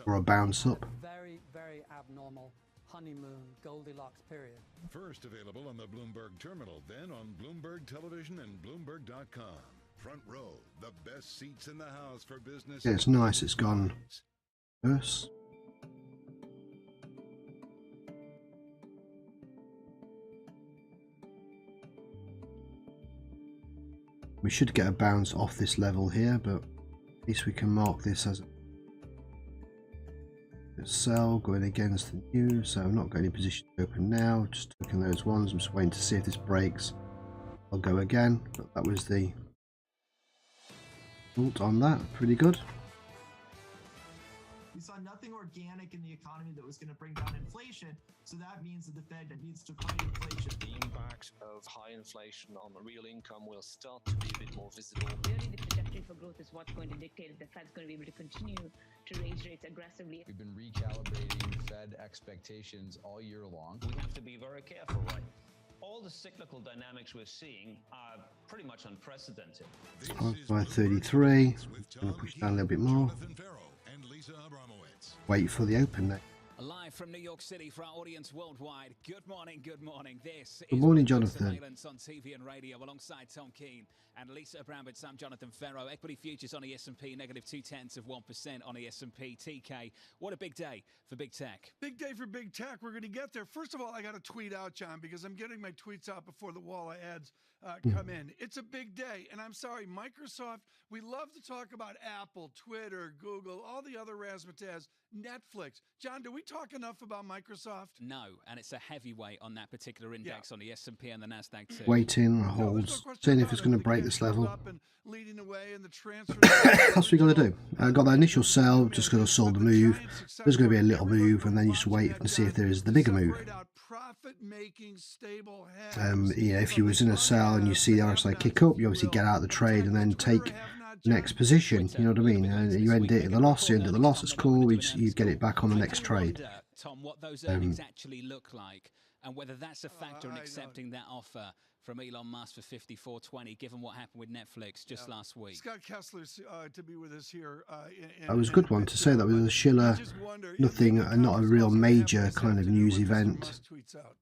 [SPEAKER 1] or a bounce up.
[SPEAKER 16] Very, very abnormal honeymoon Goldilocks period.
[SPEAKER 15] First available on the Bloomberg terminal, then on Bloomberg Television and Bloomberg.com. Front row, the best seats in the house for business.
[SPEAKER 1] Yeah, it's nice. It's gone worse. We should get a bounce off this level here, but at least we can mark this as a sell going against the news. So I'm not going in position to open now. Just looking at those ones. I'm just waiting to see if this breaks. I'll go again, but that was the on that. Pretty good.
[SPEAKER 17] We saw nothing organic in the economy that was going to bring down inflation, so that means that the Fed needs to fight inflation.
[SPEAKER 18] The impact of high inflation on real income will start to be a bit more visible.
[SPEAKER 19] Really, the trajectory for growth is what's going to dictate if the Fed's going to be able to continue to raise rates aggressively.
[SPEAKER 20] We've been recalibrating Fed expectations all year long.
[SPEAKER 18] We have to be very careful, right? All the cyclical dynamics we're seeing are pretty much unprecedented.
[SPEAKER 1] By 33, going to push down a little bit more. Wait for the open next.
[SPEAKER 21] Live from New York City for our audience worldwide. Good morning, good morning. This
[SPEAKER 1] good
[SPEAKER 21] is
[SPEAKER 1] morning, Jonathan.
[SPEAKER 21] Surveillance on TV and radio alongside Tom Keane and Lisa Abramowitz. I'm Jonathan Ferro. Equity futures on the S&P, negative 0.2% on the S&P. TK, what a big day for big tech.
[SPEAKER 22] Big day for big tech. We're going to get there. First of all, I got to tweet out, John, because I'm getting my tweets out before the wall of ads come in. It's a big day, and I'm sorry, Microsoft, we love to talk about Apple, Twitter, Google, all the other razzmatazz, Netflix. John, do we talk enough about Microsoft?
[SPEAKER 21] No, and it's a heavyweight on that particular index on the S&P and the Nasdaq too.
[SPEAKER 1] Waiting, holds, seeing if it's going to break this level.
[SPEAKER 22] Leading away in the transfer.
[SPEAKER 1] That's what you got to do. I got that initial sell, just going to saw the move. There's going to be a little move, and then you just wait and see if there is the bigger move. You know, if you was in a sell and you see the RSI kick up, you obviously get out of the trade and then take the next position. You know what I mean? And you end it at the loss. You end at the loss. It's cool. You get it back on the next trade.
[SPEAKER 21] Tom, what those earnings actually look like, and whether that's a factor in accepting that offer from Elon Musk for $54.20, given what happened with Netflix just last week.
[SPEAKER 22] Scott Kessler's to be with us here.
[SPEAKER 1] That was a good one to say that with a Schiller, nothing, not a real major kind of news event.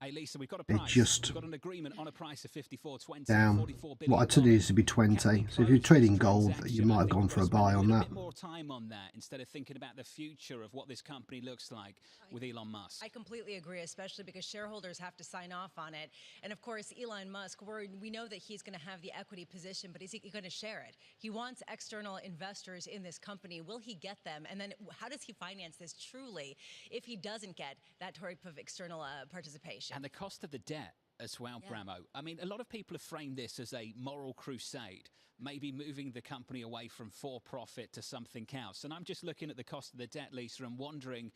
[SPEAKER 21] Hey Lisa, we've got a price.
[SPEAKER 1] It just
[SPEAKER 21] we've got an agreement on a price of $54.20.
[SPEAKER 1] Down. What I told you is to be 20. So if you're trading gold, you might have gone for a buy on that.
[SPEAKER 21] A bit more time on that instead of thinking about the future of what this company looks like with Elon Musk.
[SPEAKER 8] I completely agree, especially because shareholders have to sign off on it. And of course, Elon Musk Musk, we know that he's going to have the equity position, but is he going to share it? He wants external investors in this company. Will he get them? And then how does he finance this truly if he doesn't get that type of external participation?
[SPEAKER 21] And the cost of the debt as well, Bramo. I mean, a lot of people have framed this as a moral crusade, maybe moving the company away from for-profit to something else. And I'm just looking at the cost of the debt, Lisa, and wondering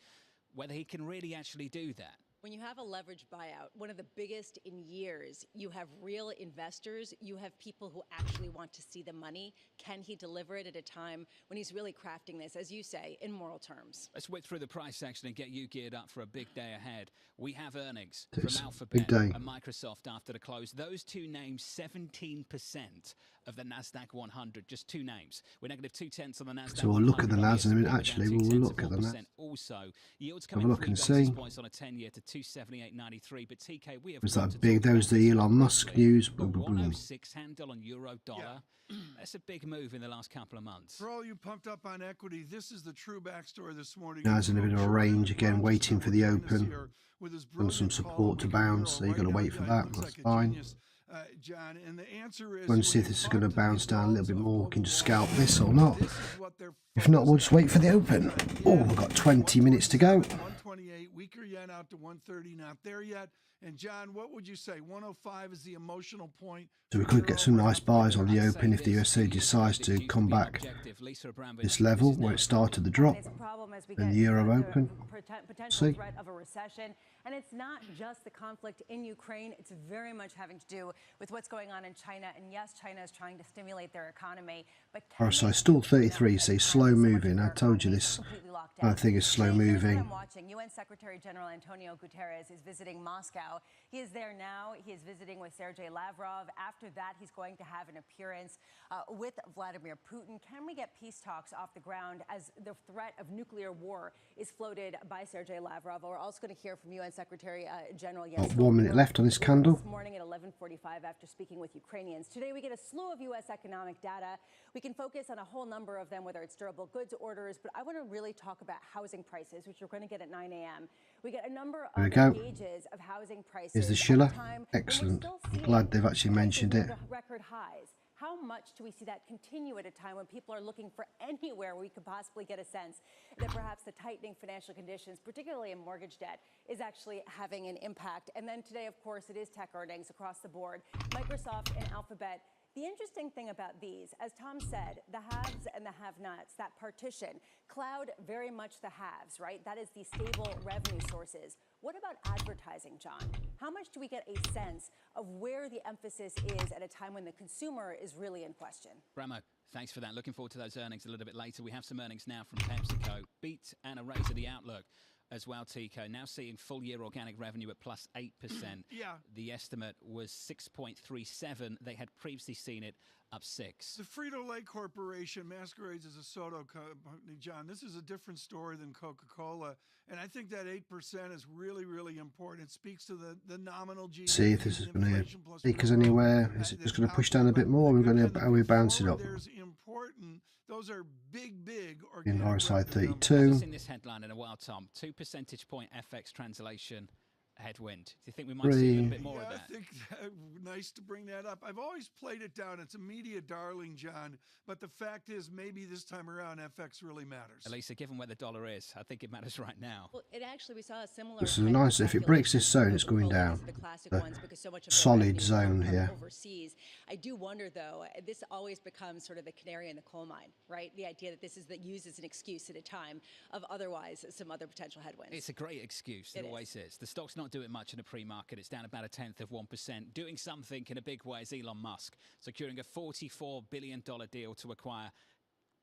[SPEAKER 21] whether he can really actually do that.
[SPEAKER 8] When you have a leveraged buyout, one of the biggest in years, you have real investors, you have people who actually want to see the money. Can he deliver it at a time when he's really crafting this, as you say, in moral terms?
[SPEAKER 21] Let's whip through the price section and get you geared up for a big day ahead. We have earnings
[SPEAKER 1] It's
[SPEAKER 21] from
[SPEAKER 1] a
[SPEAKER 21] Alphabet
[SPEAKER 1] big day.
[SPEAKER 21] and Microsoft after the close. Those two names, 17% of the NASDAQ 100, just two names. We're negative 0.2 on the NASDAQ.
[SPEAKER 1] So we'll look at the NAS in a minute.
[SPEAKER 21] S&P,
[SPEAKER 1] Actually,
[SPEAKER 21] down
[SPEAKER 1] we'll
[SPEAKER 21] 0.2
[SPEAKER 1] look at the NAS.
[SPEAKER 21] Also, yields
[SPEAKER 1] Have a
[SPEAKER 21] coming
[SPEAKER 1] look
[SPEAKER 21] 3
[SPEAKER 1] and
[SPEAKER 21] basis
[SPEAKER 1] see.
[SPEAKER 21] points on a 10-year to 278.93. But TK, we have
[SPEAKER 1] Was
[SPEAKER 21] got
[SPEAKER 1] that
[SPEAKER 21] to
[SPEAKER 1] big?
[SPEAKER 21] talk
[SPEAKER 1] There was
[SPEAKER 21] about
[SPEAKER 1] the
[SPEAKER 21] this
[SPEAKER 1] Elon Musk
[SPEAKER 21] briefly.
[SPEAKER 1] news.
[SPEAKER 21] The
[SPEAKER 1] Boom, boom, boom.
[SPEAKER 21] 106 handle on euro dollar. That's a big move in the last couple of months.
[SPEAKER 22] For all you pumped up on equity, this is the true backstory this morning.
[SPEAKER 1] Now it's in a bit of a range again, waiting for the open and some support to bounce. So you've got to wait for that. That's fine.
[SPEAKER 22] John, and the answer is,
[SPEAKER 1] We're going to see if this is going to bounce down a little bit more. We can just scalp this or not. If not, we'll just wait for the open. Oh, we've got 20 minutes to go.
[SPEAKER 22] 128, weaker yen out to 130, not there yet. And John, what would you say? 105 is the emotional point.
[SPEAKER 1] So we could get some nice buys on the open if the USA decides to come back this level where it started the drop. And the euro open. See.
[SPEAKER 8] Threat of a recession. And it's not just the conflict in Ukraine. It's very much having to do with what's going on in China. And yes, China is trying to stimulate their economy. But
[SPEAKER 1] So still 33, see, slow moving. I told you this. I think it's slow moving.
[SPEAKER 8] I'm watching. UN Secretary General Antonio Guterres is visiting Moscow. He is there now. He is visiting with Sergei Lavrov. After that, he's going to have an appearance with Vladimir Putin. Can we get peace talks off the ground as the threat of nuclear war is floated by Sergei Lavrov? We're also going to hear from UN Secretary General Jens
[SPEAKER 1] 1 minute left on this candle.
[SPEAKER 8] this morning at 11:45 after speaking with Ukrainians. Today, we get a slew of U.S. economic data. We can focus on a whole number of them, whether it's durable goods orders, but I want to really talk about housing prices, which we're going to get at 9 a.m. We get a number
[SPEAKER 1] There we
[SPEAKER 8] of
[SPEAKER 1] go.
[SPEAKER 8] gauges of housing prices.
[SPEAKER 1] Here's the
[SPEAKER 8] at a
[SPEAKER 1] Schiller.
[SPEAKER 8] time when
[SPEAKER 1] Excellent.
[SPEAKER 8] we're still
[SPEAKER 1] I'm
[SPEAKER 8] seeing
[SPEAKER 1] glad they've actually mentioned it.
[SPEAKER 8] record highs. How much do we see that continue at a time when people are looking for anywhere we could possibly get a sense that perhaps the tightening financial conditions, particularly in mortgage debt, is actually having an impact? And then today, of course, it is tech earnings across the board. Microsoft and Alphabet. The interesting thing about these, as Tom said, the haves and the have-nots, that partition, cloud very much the haves, right? That is the stable revenue sources. What about advertising, John? How much do we get a sense of where the emphasis is at a time when the consumer is really in question?
[SPEAKER 21] Bramo, thanks for that. Looking forward to those earnings a little bit later. We have some earnings now from PepsiCo. Beat and a raise of the outlook as well, Tico. Now seeing full year organic revenue at plus 8%.
[SPEAKER 22] Yeah.
[SPEAKER 21] The estimate was 6.37. They had previously seen it up 6.
[SPEAKER 22] The Frito-Lay Corporation masquerades as a soda company, John. This is a different story than Coca-Cola. And I think that 8% is really, really important. It speaks to the nominal GDP.
[SPEAKER 1] See if this is going to take us anywhere. Is it just going to push down a bit more? Are we bouncing up?
[SPEAKER 22] There's important. Those are big
[SPEAKER 1] In
[SPEAKER 22] organic
[SPEAKER 1] RSI
[SPEAKER 22] revenue.
[SPEAKER 1] 32.
[SPEAKER 21] I've seen this headline in a while, Tom. 2 percentage point FX translation headwind. Do you think we might see a little bit more of that?
[SPEAKER 22] I think nice to bring that up. I've always played it down. It's a media darling, John. But the fact is, maybe this time around, FX really matters.
[SPEAKER 21] Elisa, given where the dollar is, I think it matters right now.
[SPEAKER 8] Well, it actually, we saw a similar.
[SPEAKER 1] This is nice. If it breaks this zone, it's going down. The solid zone here.
[SPEAKER 8] Overseas. I do wonder, though, this always becomes sort of the canary in the coal mine, right? The idea that this is used as an excuse at a time of otherwise some other potential headwinds.
[SPEAKER 21] It's a great excuse. It always is. The stock's not doing much in a pre-market. It's down about 1/10 of 1%. Doing something in a big way is Elon Musk, securing a $44 billion deal to acquire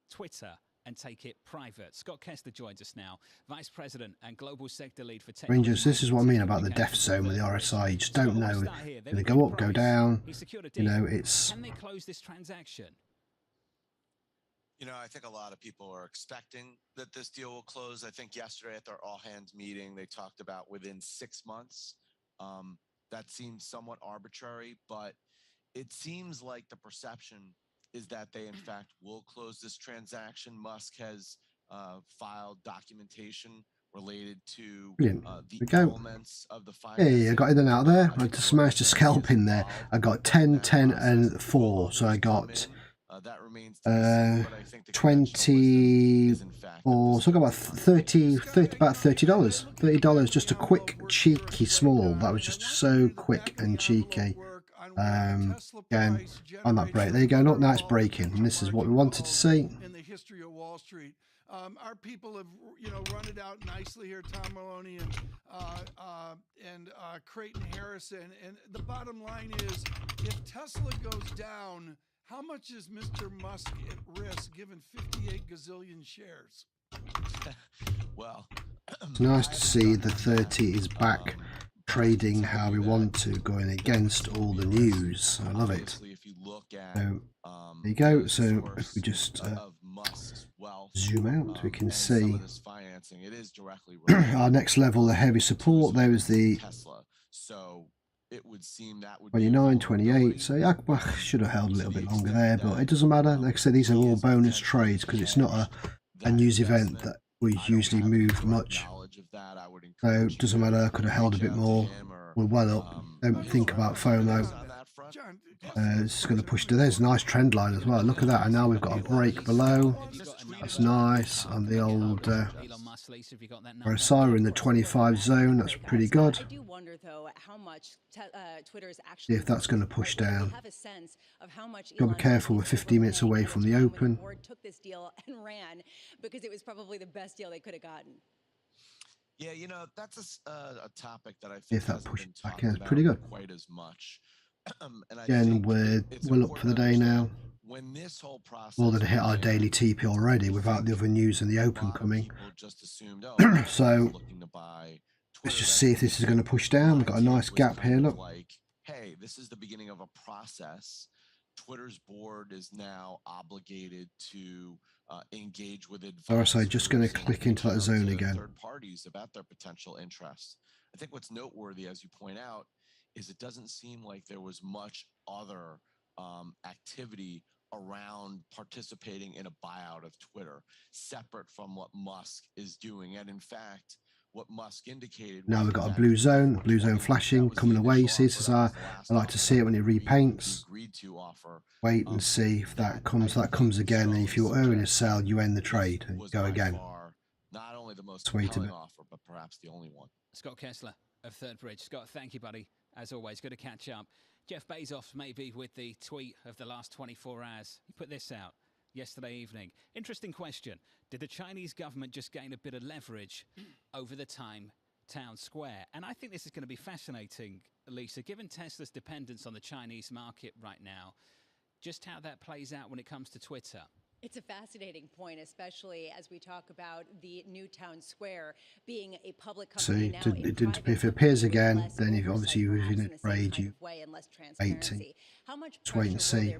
[SPEAKER 21] Twitter and take it private. Scott Kessler joins us now, Vice President and Global Sector Lead for Technology.
[SPEAKER 1] Rangers, this is what I mean about the death zone with the RSI. You just don't know. Will it go up, go down? You know, it's...
[SPEAKER 21] Can they close this transaction?
[SPEAKER 3] You know, I think a lot of people are expecting that this deal will close. I think yesterday at their all-hands meeting, they talked about within 6 months. That seems somewhat arbitrary, but it seems like the perception is that they, in fact, will close this transaction. Musk has filed documentation related to
[SPEAKER 1] Brilliant.
[SPEAKER 3] the
[SPEAKER 1] There we go.
[SPEAKER 3] elements of the
[SPEAKER 1] Hey, I got in and out there. I just managed to scalp in there. I got 10, 10, and 4. So I got 24. So I got about about $30. $30. Just a quick, cheeky small. That was just so quick and cheeky. Again, on that break. There you go. Now it's breaking. And this is what we wanted to see.
[SPEAKER 22] In the history of Wall Street. Our people have, run it out nicely here, Tom Maloney and Creighton Harrison. And the bottom line is, if Tesla goes down, how much is Mr. Musk at risk given 58 gazillion shares?
[SPEAKER 3] Well,
[SPEAKER 1] it's nice to see the 30 is back trading how we want to, going against all the news. I love it. So there you go. So if we just zoom out, we can see our next level, the heavy support. There is the 29, 28. So yeah, I should have held a little bit longer there, but it doesn't matter. Like I said, these are all bonus trades because it's not a news event that we usually move much. So it doesn't matter. I could have held a bit more. We're well up. Don't think about FOMO. It's going to push to. There's a nice trend line as well. Look at that. And now we've got a break below. That's nice. On the old RSI in the 25 zone. That's pretty good.
[SPEAKER 8] I do wonder though how much Twitter is
[SPEAKER 1] See
[SPEAKER 8] actually.
[SPEAKER 1] if that's going to push down.
[SPEAKER 8] Have a sense of how much.
[SPEAKER 1] Got to be careful. We're 15 minutes away from the open.
[SPEAKER 8] Took this deal and ran because it was probably the best deal they could have gotten.
[SPEAKER 3] Yeah, that's a topic that I think
[SPEAKER 1] if that pushes back in, it's pretty good.
[SPEAKER 3] Quite as much.
[SPEAKER 1] Again, we're well up for the day now.
[SPEAKER 3] When this whole process
[SPEAKER 1] More than hit our daily TP already without the other news and the open coming. So let's just see if this is going to push down. We've got a nice gap here. Look.
[SPEAKER 3] Hey, this is the beginning of a process. Twitter's board is now obligated to engage with advisors.
[SPEAKER 1] So just going to click into that zone again.
[SPEAKER 3] Third parties about their potential interests. I think what's noteworthy, as you point out, is it doesn't seem like there was much other activity around participating in a buyout of Twitter, separate from what Musk is doing. And in fact, what Musk indicated.
[SPEAKER 1] Now we've got a blue zone flashing, coming away. See, this is I like to see it when it repaints. Wait and see if that comes. That comes again. And if you're earning a sell, you end the trade and go again.
[SPEAKER 3] Not only the most compelling offer, but perhaps the only one.
[SPEAKER 21] Scott Kessler of Third Bridge. Scott, thank you, buddy. As always, good to catch up. Jeff Bezos maybe with the tweet of the last 24 hours. He put this out yesterday evening. Interesting question. Did the Chinese government just gain a bit of leverage over the town square? And I think this is going to be fascinating, Lisa, given Tesla's dependence on the Chinese market right now, just how that plays out when it comes to Twitter.
[SPEAKER 8] It's a fascinating point, especially as we talk about the new town square being a public company now.
[SPEAKER 1] If it appears again, then if obviously you're in a trade, you wait and see.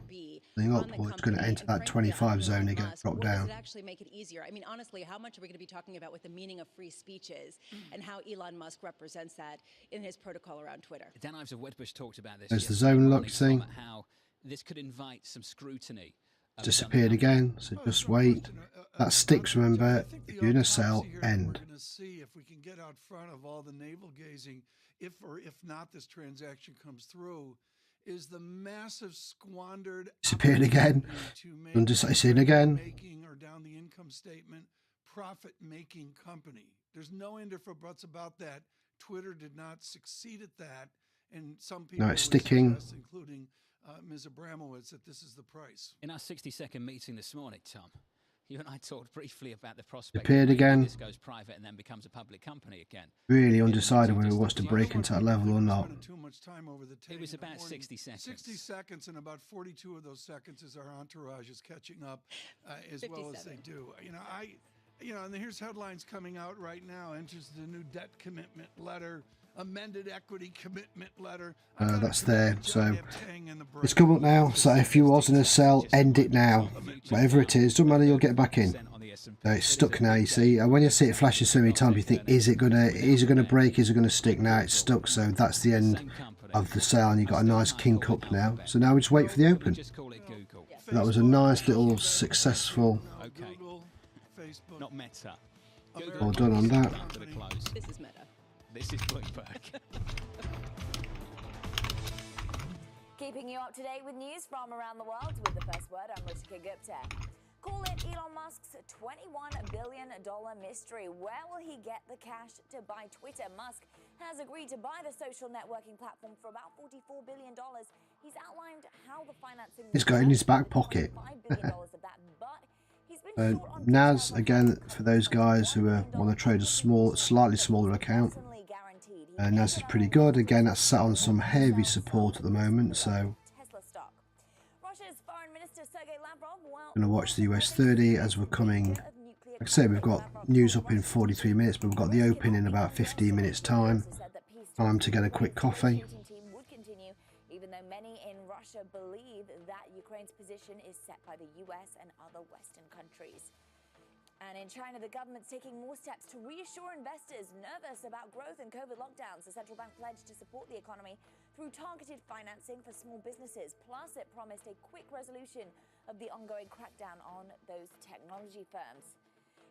[SPEAKER 1] Thing up, or it's going to enter that 25 zone again, drop down.
[SPEAKER 8] Does it actually make it easier? I mean, honestly, how much are we going to be talking about what the meaning of free speech is and how Elon Musk represents that in his protocol around Twitter?
[SPEAKER 21] Dan Ives of Wedbush talked about this.
[SPEAKER 1] There's the zone look thing.
[SPEAKER 21] How this could invite some scrutiny.
[SPEAKER 1] Disappeared again, so just wait. That sticks, remember. If you're in a sell, end.
[SPEAKER 22] We're going to see if we can get out front of all the navel gazing, if not this transaction comes through, is the massive squandered
[SPEAKER 1] disappeared again. Undecisive again.
[SPEAKER 22] Making or down the income statement, profit making company. There's no ifs or buts about that. Twitter did not succeed at that, and some people,
[SPEAKER 1] no, it's sticking,
[SPEAKER 22] including Ms. Abramowitz, that this is the price.
[SPEAKER 21] In our 60-second meeting this morning, Tom, you and I talked briefly about the prospect
[SPEAKER 1] appeared again.
[SPEAKER 21] This goes private and then becomes a public company again.
[SPEAKER 1] Really undecided whether it wants to break into that level or not.
[SPEAKER 22] Too much time over the
[SPEAKER 21] it was about 60 seconds.
[SPEAKER 22] 60 seconds, and about 42 of those seconds is our entourage is catching up as well as they do. And here's headlines coming out right now. Enters the new debt commitment letter. Amended equity commitment letter.
[SPEAKER 1] That's there. So it's come up now. So if you was in a sell, end it now. Whatever it is, doesn't matter. You'll get back in. So it's stuck now. You see, when you see it flashing so many times, you think, is it gonna break? Is it gonna stick? Now it's stuck. So that's the end of the sale, and you got a nice king cup now. So now we just wait for the open. That was a nice little successful.
[SPEAKER 21] Okay. Not Meta.
[SPEAKER 1] Well done on that.
[SPEAKER 5] This is Meta.
[SPEAKER 21] This is Bloomberg.
[SPEAKER 6] Keeping you up to date with news from around the world with the first word, I'm Ritika Gupta. Call it Elon Musk's $21 billion mystery. Where will he get the cash to buy Twitter? Musk has agreed to buy the social networking platform for about $44 billion. He's outlined how the financing
[SPEAKER 1] He's got it in his back pocket.
[SPEAKER 6] $5 billion of that, but he's been short on
[SPEAKER 1] NAS, again, for those guys who want to trade a slightly smaller account. NAS is pretty good. Again, that's sat on some heavy support at the moment, so going to watch the US-30 as we're coming. Like I say, we've got news up in 43 minutes, but we've got the open in about 15 minutes time. Time to get a quick coffee.
[SPEAKER 6] Even though many in Russia believe that Ukraine's position is set by the US and other Western countries. And in China, the government's taking more steps to reassure investors nervous about growth and COVID lockdowns. The central bank pledged to support the economy through targeted financing for small businesses. Plus, it promised a quick resolution of the ongoing crackdown on those technology firms.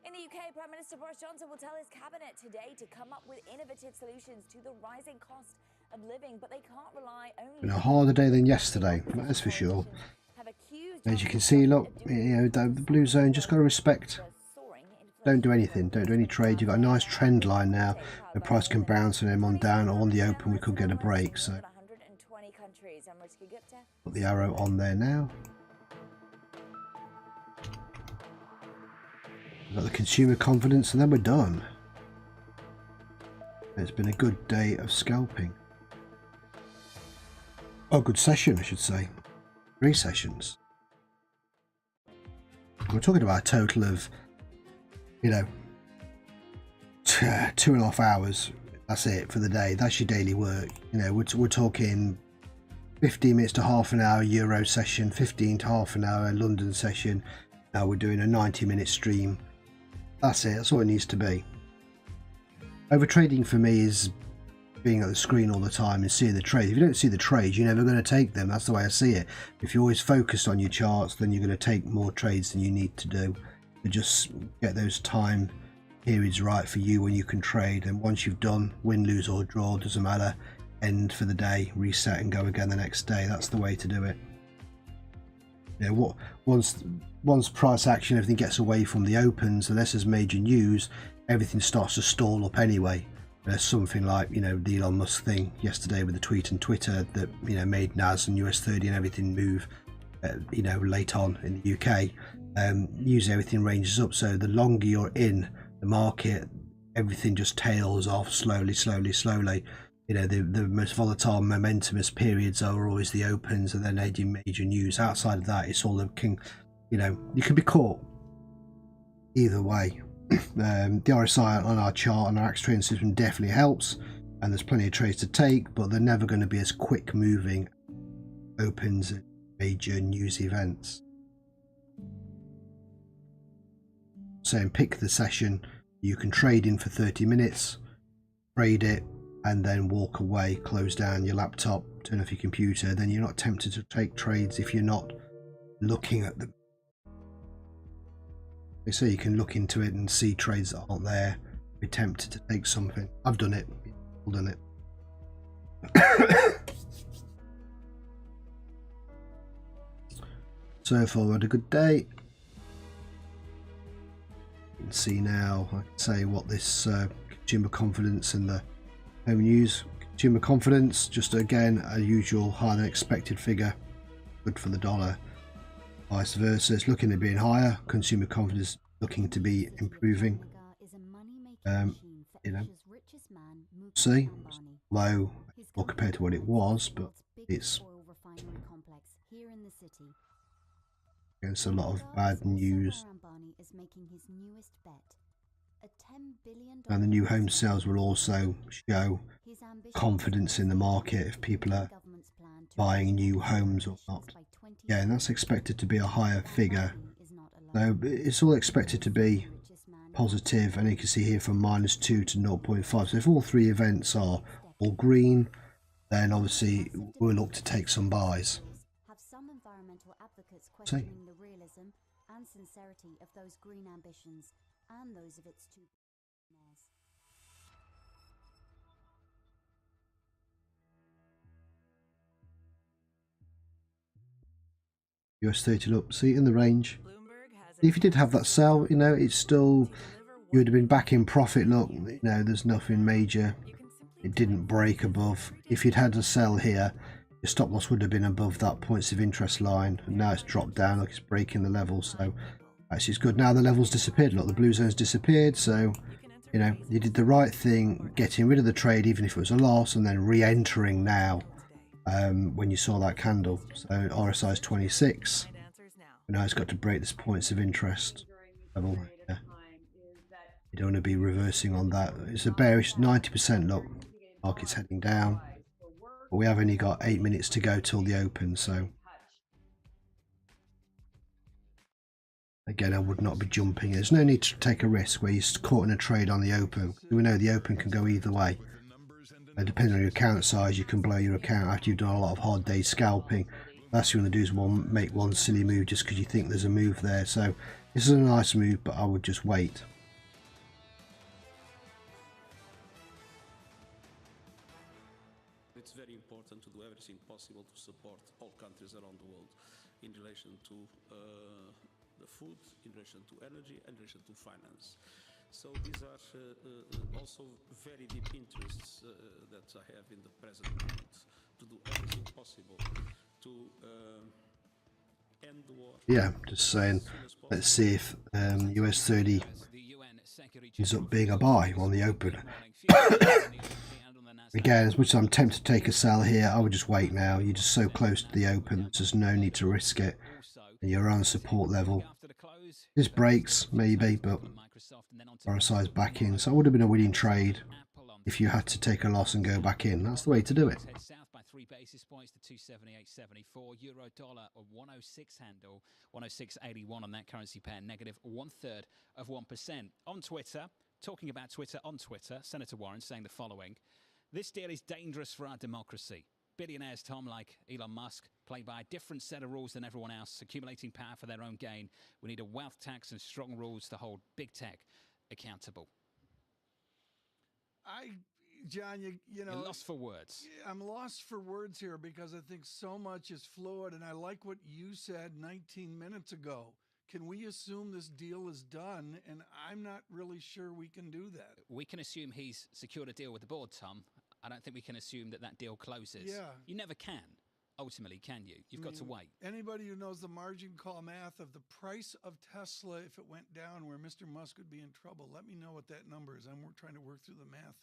[SPEAKER 6] In the UK, Prime Minister Boris Johnson will tell his cabinet today to come up with innovative solutions to the rising cost of living, but they can't rely only
[SPEAKER 1] Been a harder day than yesterday, that's for sure. As you can see, look, you know, the blue zone, just got to respect. Don't do anything, don't do any trade. You've got a nice trend line now. The price can bounce and then on down, or on the open we could get a break. So put the arrow on there now. We've got the consumer confidence and then we're done. It's been a good day of scalping. Oh, good session, I should say. 3 sessions. We're talking about a total of, you know, 2.5 hours. That's it for the day. That's your daily work. You know, we're talking 15 minutes to half an hour Euro session, 15 to half an hour London session. Now we're doing a 90-minute stream. That's it. That's all it needs to be. Overtrading for me is being at the screen all the time and seeing the trade. If you don't see the trades, you're never going to take them. That's the way I see it. If you're always focused on your charts, then you're going to take more trades than you need to do. To just get those time periods right for you when you can trade. And once you've done, win, lose or draw, doesn't matter. End for the day, reset and go again the next day. That's the way to do it. You know, once price action, everything gets away from the opens, unless there's major news, everything starts to stall up anyway. There's something like, you know, the Elon Musk thing yesterday with the tweet and Twitter that, you know, made NAS and US-30 and everything move, you know, late on in the UK. Usually everything ranges up, so the longer you're in the market, everything just tails off slowly. You know, the most volatile, momentumous periods are always the opens, and then any major news. Outside of that, it's all the you know, you can be caught either way. The RSI on our chart on our Axe trading system definitely helps, and there's plenty of trades to take, but they're never going to be as quick moving opens and major news events. Saying pick the session you can trade in for 30 minutes, trade it, and then walk away, close down your laptop, turn off your computer. Then you're not tempted to take trades if you're not looking at them. So you can look into it and see trades that aren't there, be tempted to take something. I've done it. I've done it. So far we had a good day. You can see now, I can say what this consumer confidence and the home news. Consumer confidence, just again a usual higher than expected figure, good for the dollar. Vice versa, it's looking at being higher. Consumer confidence looking to be improving. You know, see, it's low or compared to what it was, but it's against a lot of bad news. And the new home sales will also show confidence in the market if people are buying new homes or not. Yeah, and that's expected to be a higher figure. So it's all expected to be positive, and you can see here from -2 to 0.5. So if all 3 events are all green, then obviously we'll look to take some buys.
[SPEAKER 23] Have some environmental advocates questioning the realism and sincerity of those green ambitions and those of its two
[SPEAKER 1] US-30 look, see in the range. If you did have that sell, you know, it's still, you would have been back in profit. Look, you know, there's nothing major. It didn't break above. If you'd had a sell here, your stop loss would have been above that points of interest line, and now it's dropped down. Look, it's breaking the level, so actually it's good. Now the level's disappeared. Look, the blue zone's disappeared, so you know you did the right thing, getting rid of the trade even if it was a loss, and then re-entering now when you saw that candle. So RSI is 26. Now it's got to break this points of interest level. Yeah. You don't want to be reversing on that. It's a bearish 90%. Look, market's heading down. But we have only got 8 minutes to go till the open, so again, I would not be jumping. There's no need to take a risk where you're caught in a trade on the open. We know the open can go either way. And depending on your account size, you can blow your account after you've done a lot of hard day scalping. Last you want to do is make one silly move just because you think there's a move there. So this is a nice move, but I would just wait.
[SPEAKER 4] It's very important to do everything possible to support all countries around the world in relation to the food, in relation to energy, and in relation to finance. So these are also very deep interests that I have in the present moment to do everything possible to end the war.
[SPEAKER 1] Yeah, just saying, let's see if US-30 ends up being a buy on the open. Again, as much as I'm tempted to take a sell here, I would just wait now. You're just so close to the open, there's just no need to risk it. And you're around support level. This breaks, maybe, but RSI is back in. So it would have been a winning trade if you had to take a loss and go back in. That's the way to do it.
[SPEAKER 21] South by 3 basis points to 278.74. Euro dollar a 106 handle, 106.81 on that currency pair, negative 1/3 of 1%. On Twitter, talking about Twitter on Twitter, Senator Warren saying the following: "This deal is dangerous for our democracy. Billionaires, Tom, like Elon Musk, play by a different set of rules than everyone else, accumulating power for their own gain. We need a wealth tax and strong rules to hold big tech accountable."
[SPEAKER 22] John, you know,
[SPEAKER 21] you're lost for words.
[SPEAKER 22] I'm lost for words here because I think so much is fluid, and I like what you said 19 minutes ago. Can we assume this deal is done? And I'm not really sure we can do that.
[SPEAKER 21] We can assume he's secured a deal with the board, Tom. I don't think we can assume that that deal closes.
[SPEAKER 22] Yeah.
[SPEAKER 21] You never can. Ultimately, can you? You've got to wait.
[SPEAKER 22] Anybody who knows the margin call math of the price of Tesla, if it went down where Mr. Musk would be in trouble, let me know what that number is. I'm trying to work through the math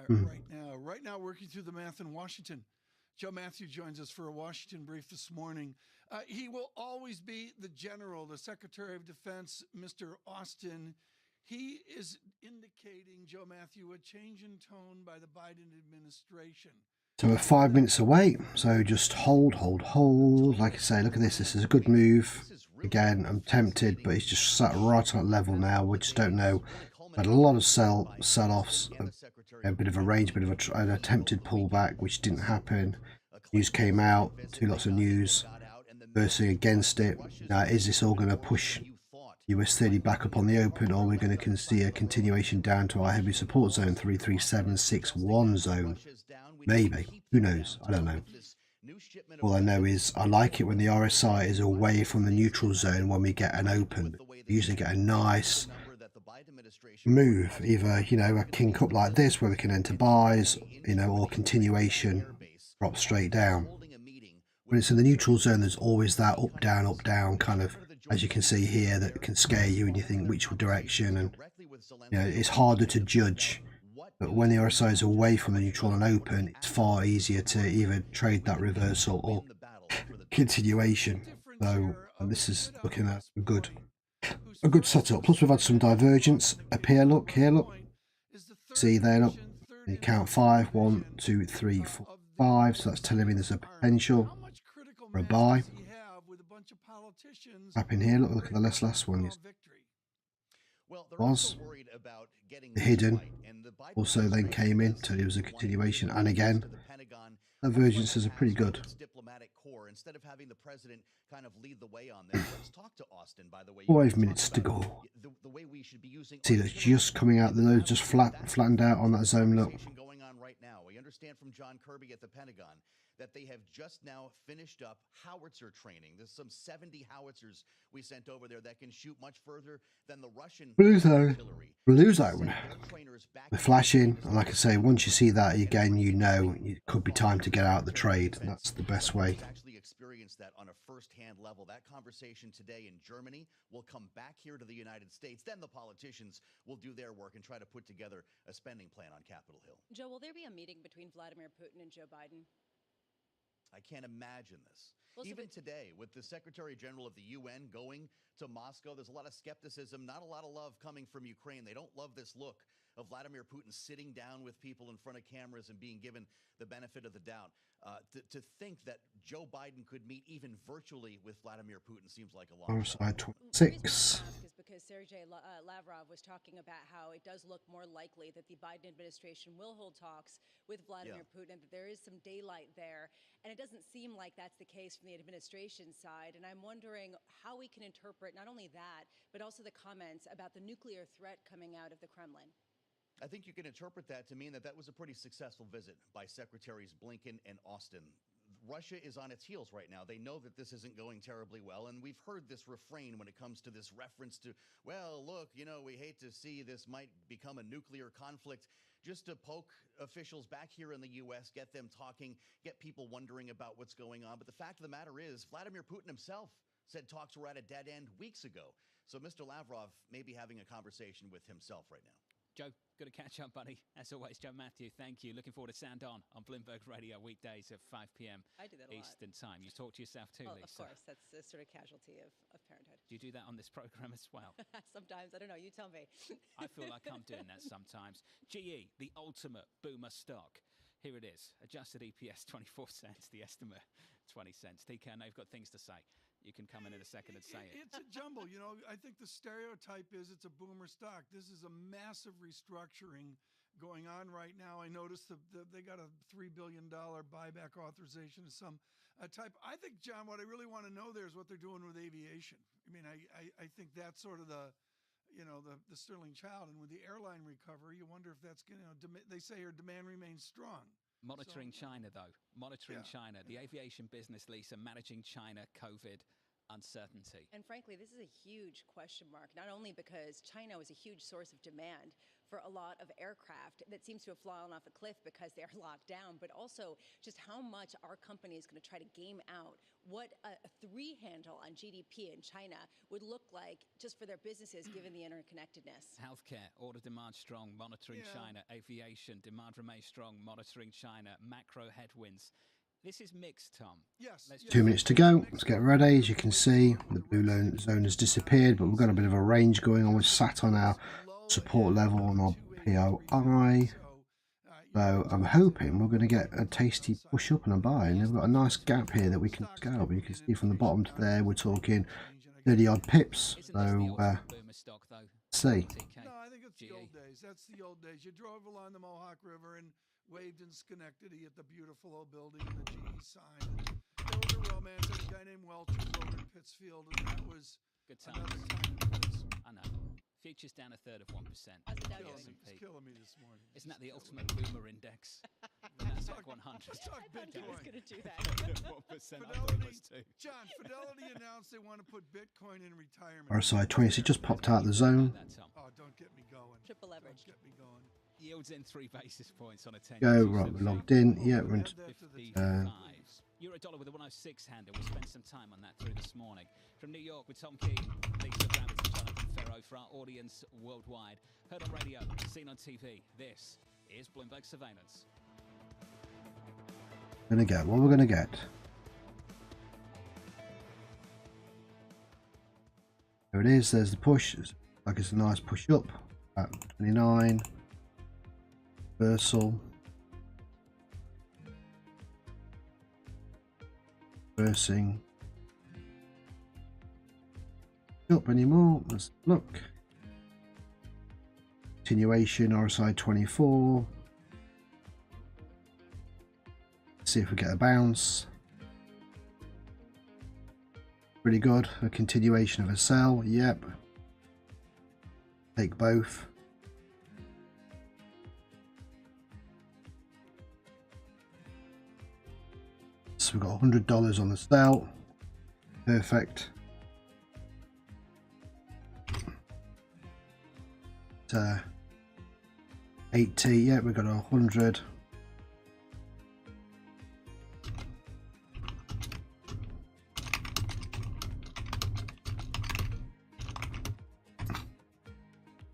[SPEAKER 22] right now. Right now, working through the math in Washington. Joe Matthew joins us for a Washington brief this morning. He will always be the general, the Secretary of Defense, Mr. Austin. He is indicating, Joe Matthew, a change in tone by the Biden administration.
[SPEAKER 1] So we're 5 minutes away, so just hold. Like I say, look at this. This is a good move. Again, I'm tempted, but it's just sat right on that level now. We just don't know. Had a lot of sell-offs, a bit of a range, bit of an attempted pullback, which didn't happen. News came out, lots of news, versing against it. Now, is this all going to push US-30 back up on the open, or we're going to see a continuation down to our heavy support zone, 33761 zone? Maybe. Who knows? I don't know. All I know is I like it when the RSI is away from the neutral zone when we get an open. We usually get a nice move, either, you know, a kink up like this where we can enter buys, you know, or continuation, drop straight down. When it's in the neutral zone, there's always that up down kind of, as you can see here, that can scare you and you think which direction, and you know, it's harder to judge. But when the RSI is away from the neutral and open, it's far easier to either trade that reversal or continuation. So this is looking at a good setup. Plus we've had some divergence up here. Look here, look. See there, look. You count 5, 1, 2, 3, 4, 5. So that's telling me there's a potential for a buy. Up in here, look at the last one. Was the hidden also then came in, so it was a continuation, and again Divergences are pretty good.
[SPEAKER 5] Diplomatic corps, instead of having the president kind of lead the way on this, let's talk to Austin, by the way.
[SPEAKER 1] 5 minutes to go.
[SPEAKER 5] The way we should be using
[SPEAKER 1] See, that's just coming out the nose, just flattened out on that zone look.
[SPEAKER 5] going on right now. We understand from John Kirby at the Pentagon that they have just now finished up howitzer training. There's some 70 howitzers we sent over there that can shoot much further than the Russian artillery.
[SPEAKER 1] Blue zone. We're flashing, and like I say, once you see that again, you know it could be time to get out the trade. And that's the best way.
[SPEAKER 5] Actually experienced that on a first-hand level. That conversation today in Germany will come back here to the United States. Then the politicians will do their work and try to put together a spending plan on Capitol Hill.
[SPEAKER 8] Joe, will there be a meeting between Vladimir Putin and Joe Biden?
[SPEAKER 5] I can't imagine this.
[SPEAKER 8] Well, so
[SPEAKER 5] Even today, with the Secretary General of the UN going to Moscow, there's a lot of skepticism, not a lot of love coming from Ukraine. They don't love this look of Vladimir Putin sitting down with people in front of cameras and being given the benefit of the doubt. To think that Joe Biden could meet even virtually with Vladimir Putin seems like a long shot.
[SPEAKER 1] RSI 26.
[SPEAKER 8] Is because Sergei Lavrov was talking about how it does look more likely that the Biden administration will hold talks with Vladimir Putin, that there is some daylight there. And it doesn't seem like that's the case from the administration side. And I'm wondering how we can interpret not only that, but also the comments about the nuclear threat coming out of the Kremlin.
[SPEAKER 5] I think you can interpret that to mean that that was a pretty successful visit by Secretaries Blinken and Austin. Russia is on its heels right now. They know that this isn't going terribly well, and we've heard this refrain when it comes to this reference to, well, look, you know, we hate to see this might become a nuclear conflict, just to poke officials back here in the U.S., get them talking, get people wondering about what's going on. But the fact of the matter is, Vladimir Putin himself said talks were at a dead end weeks ago. So Mr. Lavrov may be having a conversation with himself right now.
[SPEAKER 21] Joe, good to catch up, buddy. As always, Joe Matthew, thank you. Looking forward to Sound On Bloomberg Radio weekdays at 5 p.m.
[SPEAKER 8] I do that a
[SPEAKER 21] Eastern Time. You talk to yourself too,
[SPEAKER 8] lot.
[SPEAKER 21] Lisa.
[SPEAKER 8] Of course, that's a sort of casualty of parenthood.
[SPEAKER 21] Do you do that on this program as well?
[SPEAKER 8] Sometimes, I don't know, you tell me.
[SPEAKER 21] I feel like I'm doing that sometimes. GE, the ultimate boomer stock. Here it is. Adjusted EPS 24 cents, the estimate 20 cents. TK, I know you've got things to say. You can come in a second and say it.
[SPEAKER 22] It's a jumble. You know, I think the stereotype is it's a boomer stock. This is a massive restructuring going on right now. I noticed they got a $3 billion buyback authorization of some type. I think, John, what I really want to know there is what they're doing with aviation. I mean, I think that's sort of the sterling child. And with the airline recovery, you wonder if that's, you know, they say here demand remains strong.
[SPEAKER 21] Monitoring China, though. Monitoring China. The aviation business, Lisa, managing China COVID uncertainty.
[SPEAKER 8] And frankly, this is a huge question mark, not only because China was a huge source of demand for a lot of aircraft that seems to have fallen off a cliff because they are locked down, but also just how much our company is going to try to game out what a 3 handle on GDP in China would look like just for their businesses given the interconnectedness.
[SPEAKER 21] Healthcare, order demand strong, monitoring China. Aviation, demand remains strong, monitoring China. Macro headwinds. This is mixed, Tom.
[SPEAKER 22] Yes.
[SPEAKER 1] 2 minutes to go. Let's get ready. As you can see, the blue zone has disappeared, but we've got a bit of a range going on. We're sat on our support level on our POI. So I'm hoping we're going to get a tasty push up and a buy. And we've got a nice gap here that we can scalp. You can see from the bottom to there, we're talking 30 odd pips. So see.
[SPEAKER 22] No, I think it's the old days. That's the old days. You drove along the Mohawk River and waved in Schenectady at the beautiful old building and the GE sign. And there was a romance and a guy named Welch was over in Pittsfield, and that was
[SPEAKER 21] good
[SPEAKER 22] another
[SPEAKER 21] times.
[SPEAKER 22] time.
[SPEAKER 21] I know. Futures down a third of 1%.
[SPEAKER 22] It's killing me this morning.
[SPEAKER 21] Isn't that the ultimate boomer index? The Nasdaq 100.
[SPEAKER 22] Let's talk Bitcoin.
[SPEAKER 8] I was going to do that.
[SPEAKER 21] 1%
[SPEAKER 22] Fidelity, John, Fidelity announced they want to put Bitcoin in retirement.
[SPEAKER 1] RSI 20, just popped out the zone.
[SPEAKER 22] Oh, don't get me going.
[SPEAKER 8] Triple leverage.
[SPEAKER 22] Don't get me going.
[SPEAKER 21] Yields in 3 basis points on a 10.
[SPEAKER 1] Go, right, we're logged in. Yeah, we're into
[SPEAKER 21] 55. Euro dollar with a 106 handle. We spent some time on that through this morning. From New York with Tom Key, Lisa Rabbit, and Jonathan Ferro for our audience worldwide. Heard on radio, seen on TV. This is Bloomberg Surveillance.
[SPEAKER 1] Gonna get what we're gonna get. There it is. There's the push. It's like it's a nice push up at 29. Reversal. Reversing. Up anymore. Let's look. Continuation. RSI 24. See if we get a bounce. Pretty good. A continuation of a sell. Yep. Take both. So we've got $100 on the sell. Perfect. 80. Yeah, we've got 100.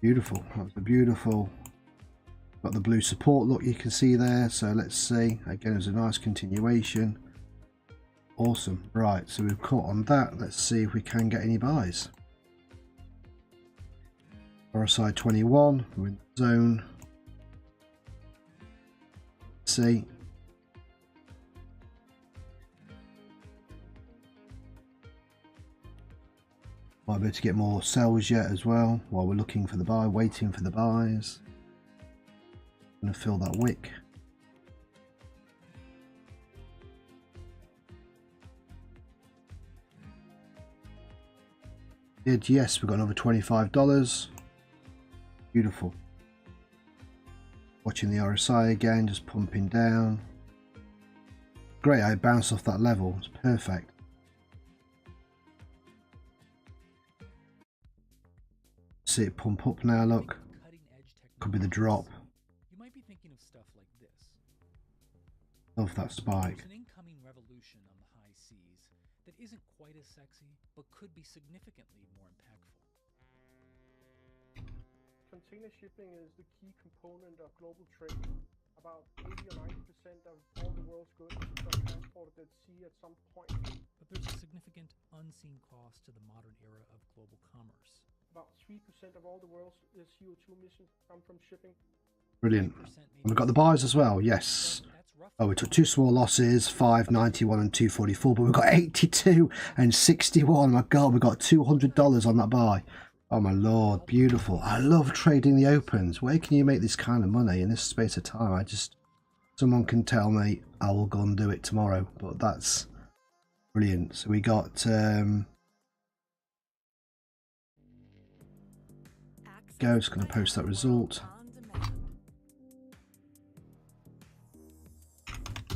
[SPEAKER 1] Beautiful. That was a beautiful. Got the blue support look you can see there. So let's see. Again, it's a nice continuation. Awesome. Right, so we've caught on that. Let's see if we can get any buys. RSI 21. We're in the zone. Let's see. Might be able to get more sells yet as well while we're looking for the buy, waiting for the buys. I'm going to fill that wick. Yes, we've got another $25. Beautiful. Watching the RSI again, just pumping down. Great, I bounced off that level. It's perfect. See it pump up now, look. Could be the drop.
[SPEAKER 2] You might be thinking of stuff like this.
[SPEAKER 1] Love that spike.
[SPEAKER 2] There's an incoming revolution on the high seas that isn't quite as sexy, but could be significantly more impactful.
[SPEAKER 7] Container shipping is the key component of global trade. About 80 or 90% of all the world's goods are transported at sea at some point.
[SPEAKER 2] But there's a significant unseen cost to the modern era of global commerce.
[SPEAKER 7] About 3% of all the world's CO2 emissions come from shipping.
[SPEAKER 1] Brilliant. And we've got the buys as well, yes. Oh, we took two small losses, 591 and 244, but we've got 82 and 61. My God, we've got $200 on that buy. Oh my Lord, beautiful. I love trading the opens. Where can you make this kind of money in this space of time? Someone can tell me, I will go and do it tomorrow, but that's brilliant. So we got, just going to post that result.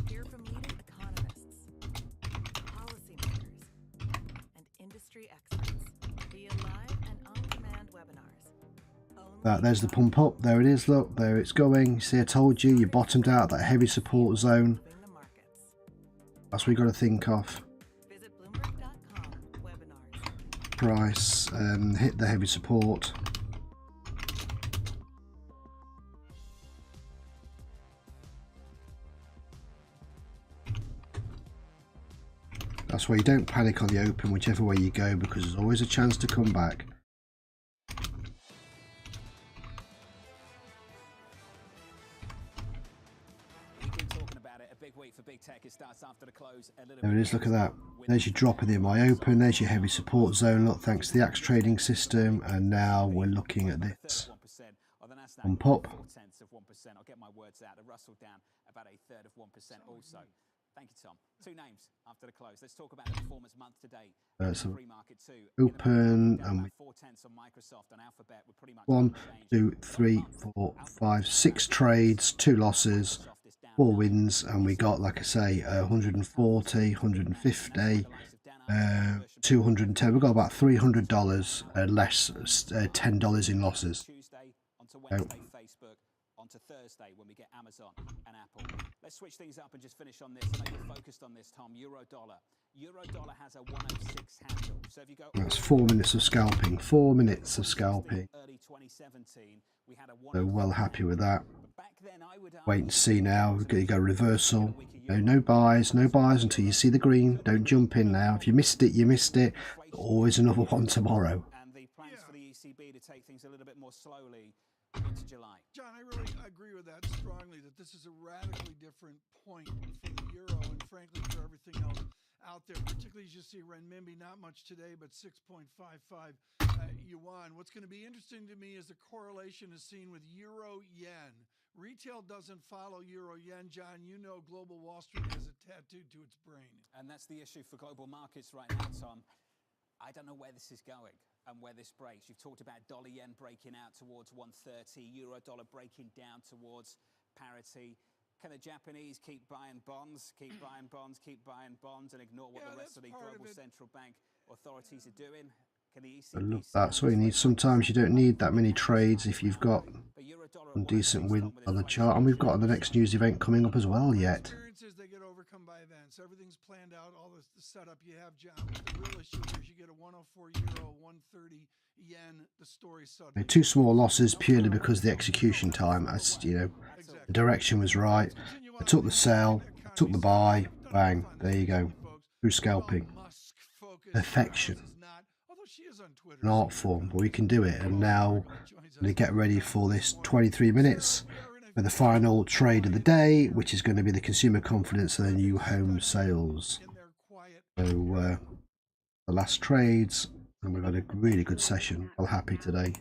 [SPEAKER 9] Hear from leading economists, policymakers, and industry experts via live and on-demand webinars.
[SPEAKER 1] There's the pump up. There it is. Look, there it's going. You see, I told you, you bottomed out that heavy support zone. That's what you got to think of. Price, hit the heavy support. That's why you don't panic on the open whichever way you go, because there's always a chance to come back. There it is, look at that. There's your drop in the MI open, there's your heavy support zone, look, thanks to the Axe trading system, and now we're looking at this. Pump up.
[SPEAKER 21] I'll get my words out. The Russell down about 1/3 also. Thank you, Tom. Two names after the close. Let's talk about the performance month to date.
[SPEAKER 1] So open and
[SPEAKER 21] 4/10 on Microsoft on Alphabet. We're pretty much
[SPEAKER 1] 1, 2, 3, 4, 5, 6 trades, 2 losses, 4 wins, and we got, like I say, 140, 150, 210. We've got about $300 less, $10 in losses.
[SPEAKER 21] Tuesday onto Wednesday, Facebook. Onto Thursday when we get Amazon and Apple. Let's switch things up and just finish on this. I know you're focused on this, Tom. Euro dollar. Euro dollar has a 106 handle. So if you go,
[SPEAKER 1] that's 4 minutes of scalping. 4 minutes of scalping.
[SPEAKER 21] Early 2017, we had a
[SPEAKER 1] so well happy with that. Wait and see now. You go reversal. No buys. No buys until you see the green. Don't jump in now. If you missed it, you missed it. Always another one tomorrow.
[SPEAKER 21] And the plans for the ECB to take things a little bit more slowly into July.
[SPEAKER 22] John, I really agree with that strongly, that this is a radically different point for the euro and frankly for everything else out there, particularly as you see renminbi, not much today, but 6.55 yuan. What's going to be interesting to me is the correlation is seen with euro yen. Retail doesn't follow euro yen, John. You know Global Wall Street has it tattooed to its brain.
[SPEAKER 21] And that's the issue for global markets right now, Tom. I don't know where this is going and where this breaks. You've talked about dollar yen breaking out towards 130, euro dollar breaking down towards parity. Can the Japanese keep buying bonds, keep buying bonds, keep buying bonds, and ignore what the rest of the global central bank authorities are doing? Can the ECB...
[SPEAKER 1] But look, that's what you need. Sometimes you don't need that many trades if you've got some decent wins on the chart. And we've got the next news event coming up as well yet.
[SPEAKER 22] Experiences, they get overcome by events. Everything's planned out. All the setup you have, John. The real issue here is you get a 104 euro, 130 yen. The story's sudden.
[SPEAKER 1] Two small losses purely because of the execution time. As you know, the direction was right. I took the sell, took the buy, bang. There you go. Through scalping. Perfection. An art form, but we can do it. And now I'm going to get ready for this 23 minutes for the final trade of the day, which is going to be the consumer confidence and the new home sales. So the last trades, and we've had a really good session. I'm happy today.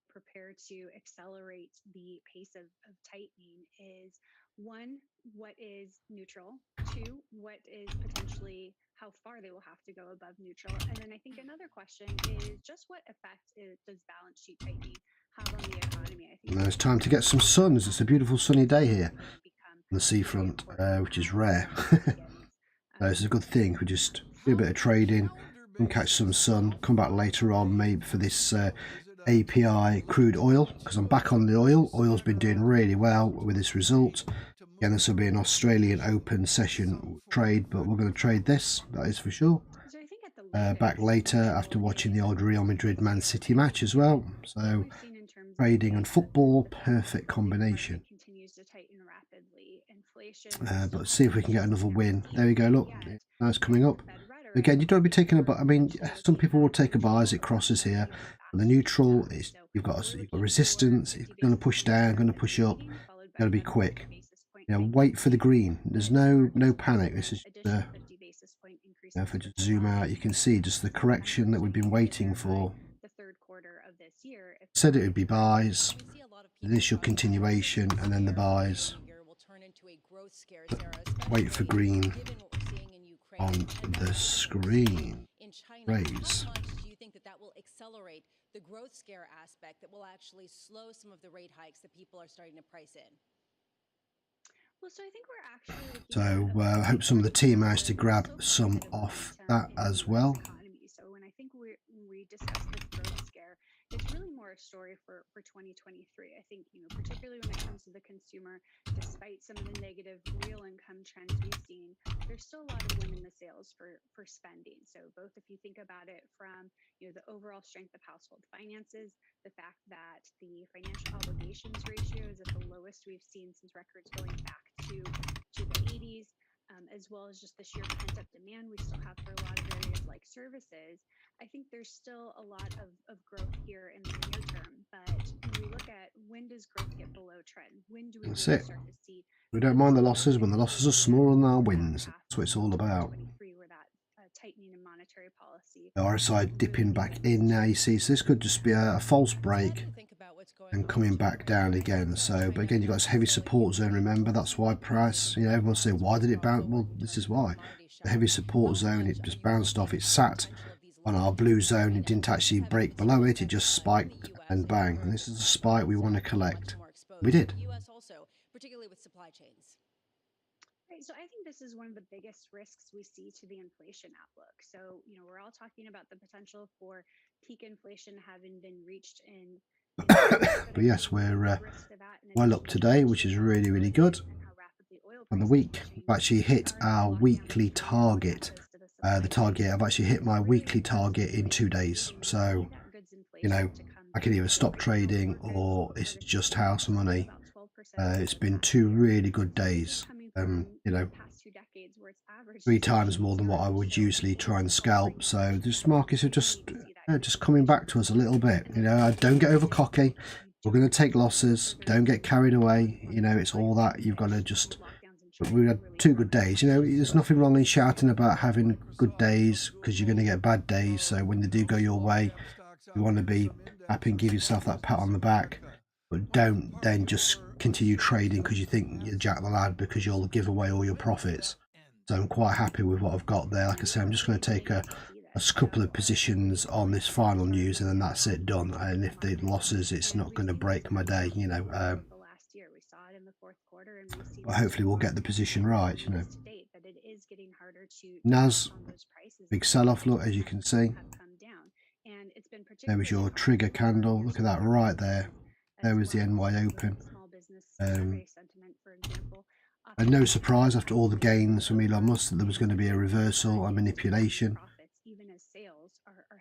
[SPEAKER 10] Prepare to accelerate the pace of tightening is, one, what is neutral, two, what is potentially how far they will have to go above neutral, and then I think another question is just what effect does balance sheet tightening have on the economy? I think
[SPEAKER 1] now it's time to get some sun. It's a beautiful sunny day here on the seafront, which is rare. It's a good thing. We just do a bit of trading and catch some sun, come back later on maybe for this API crude oil, because I'm back on the oil. Oil's been doing really well with this result. Again, this will be an Australian open session trade, but we're going to trade this, that is for sure. Back later after watching the old Real Madrid Man City match as well. So trading and football, perfect combination. But see if we can get another win. There we go, look, now it's coming up. Again, you don't be taking a buy. I mean, some people will take a buy as it crosses here. And the neutral is you've got resistance. It's going to push down, going to push up. Got to be quick. You know, wait for the green. There's no panic. This is if I just zoom out, you can see just the correction that we've been waiting for. Said it would be buys. Initial continuation, and then the buys. Wait for green on the screen. Raise.
[SPEAKER 8] Do you think that will accelerate the growth scare aspect that will actually slow some of the rate hikes that people are starting to price in?
[SPEAKER 10] Well, so I think we're actually.
[SPEAKER 1] So I hope some of the team managed to grab some off that as well.
[SPEAKER 10] So when I think we discussed this growth scare, it's really more a story for 2023. I think, you know, particularly when it comes to the consumer, despite some of the negative real income trends we've seen, there's still a lot of wind in the sails for spending. So both if you think about it from, you know, the overall strength of household finances, the fact that the financial obligations ratio is at the lowest we've seen since records going back to the 80s, as well as just the sheer pent-up demand we still have for a lot of areas like services. I think there's still a lot of growth here in the near term, but when we look at when does growth get below trend, when do we
[SPEAKER 1] That's
[SPEAKER 10] really
[SPEAKER 1] it.
[SPEAKER 10] start to see?
[SPEAKER 1] We don't mind the losses when the losses are smaller than our wins. That's what it's all about.
[SPEAKER 10] Where that tightening in monetary policy.
[SPEAKER 1] The RSI dipping back in now, you see, so this could just be a false break and coming back down again. So, but again, you've got this heavy support zone, remember, that's why price, you know, everyone say, why did it bounce? Well, this is why. The heavy support zone, it just bounced off, it sat on our blue zone, it didn't actually break below it, it just spiked and bang. And this is the spike we want to collect. We did.
[SPEAKER 8] Also, particularly with supply chains.
[SPEAKER 10] Right, so I think this is one of the biggest risks we see to the inflation outlook. So, you know, we're all talking about the potential for peak inflation having been reached in.
[SPEAKER 1] But yes, we're well up today, which is really, really good. On the week, we've actually hit our weekly target. The target, I've actually hit my weekly target in 2 days. So, you know, I can either stop trading or it's just house money. It's been 2 really good days. You know, 3 times more than what I would usually try and scalp. So this markets are just coming back to us a little bit. You know, don't get over cocky. We're going to take losses. Don't get carried away. You know, it's all that. You've got to just. But we had 2 good days. You know, there's nothing wrong in shouting about having good days because you're going to get bad days. So when they do go your way, you want to be happy and give yourself that pat on the back. But don't then just continue trading because you think you're Jack the Lad because you'll give away all your profits. So I'm quite happy with what I've got there. Like I say, I'm just going to take a couple of positions on this final news, and then that's it, done. And if the losses, it's not going to break my day, you know. But hopefully we'll get the position right, you know. NAS, big sell-off, look, as you can see. There was your trigger candle. Look at that right there. There was the NY Open. And no surprise after all the gains from Elon Musk that there was going to be a reversal, a manipulation.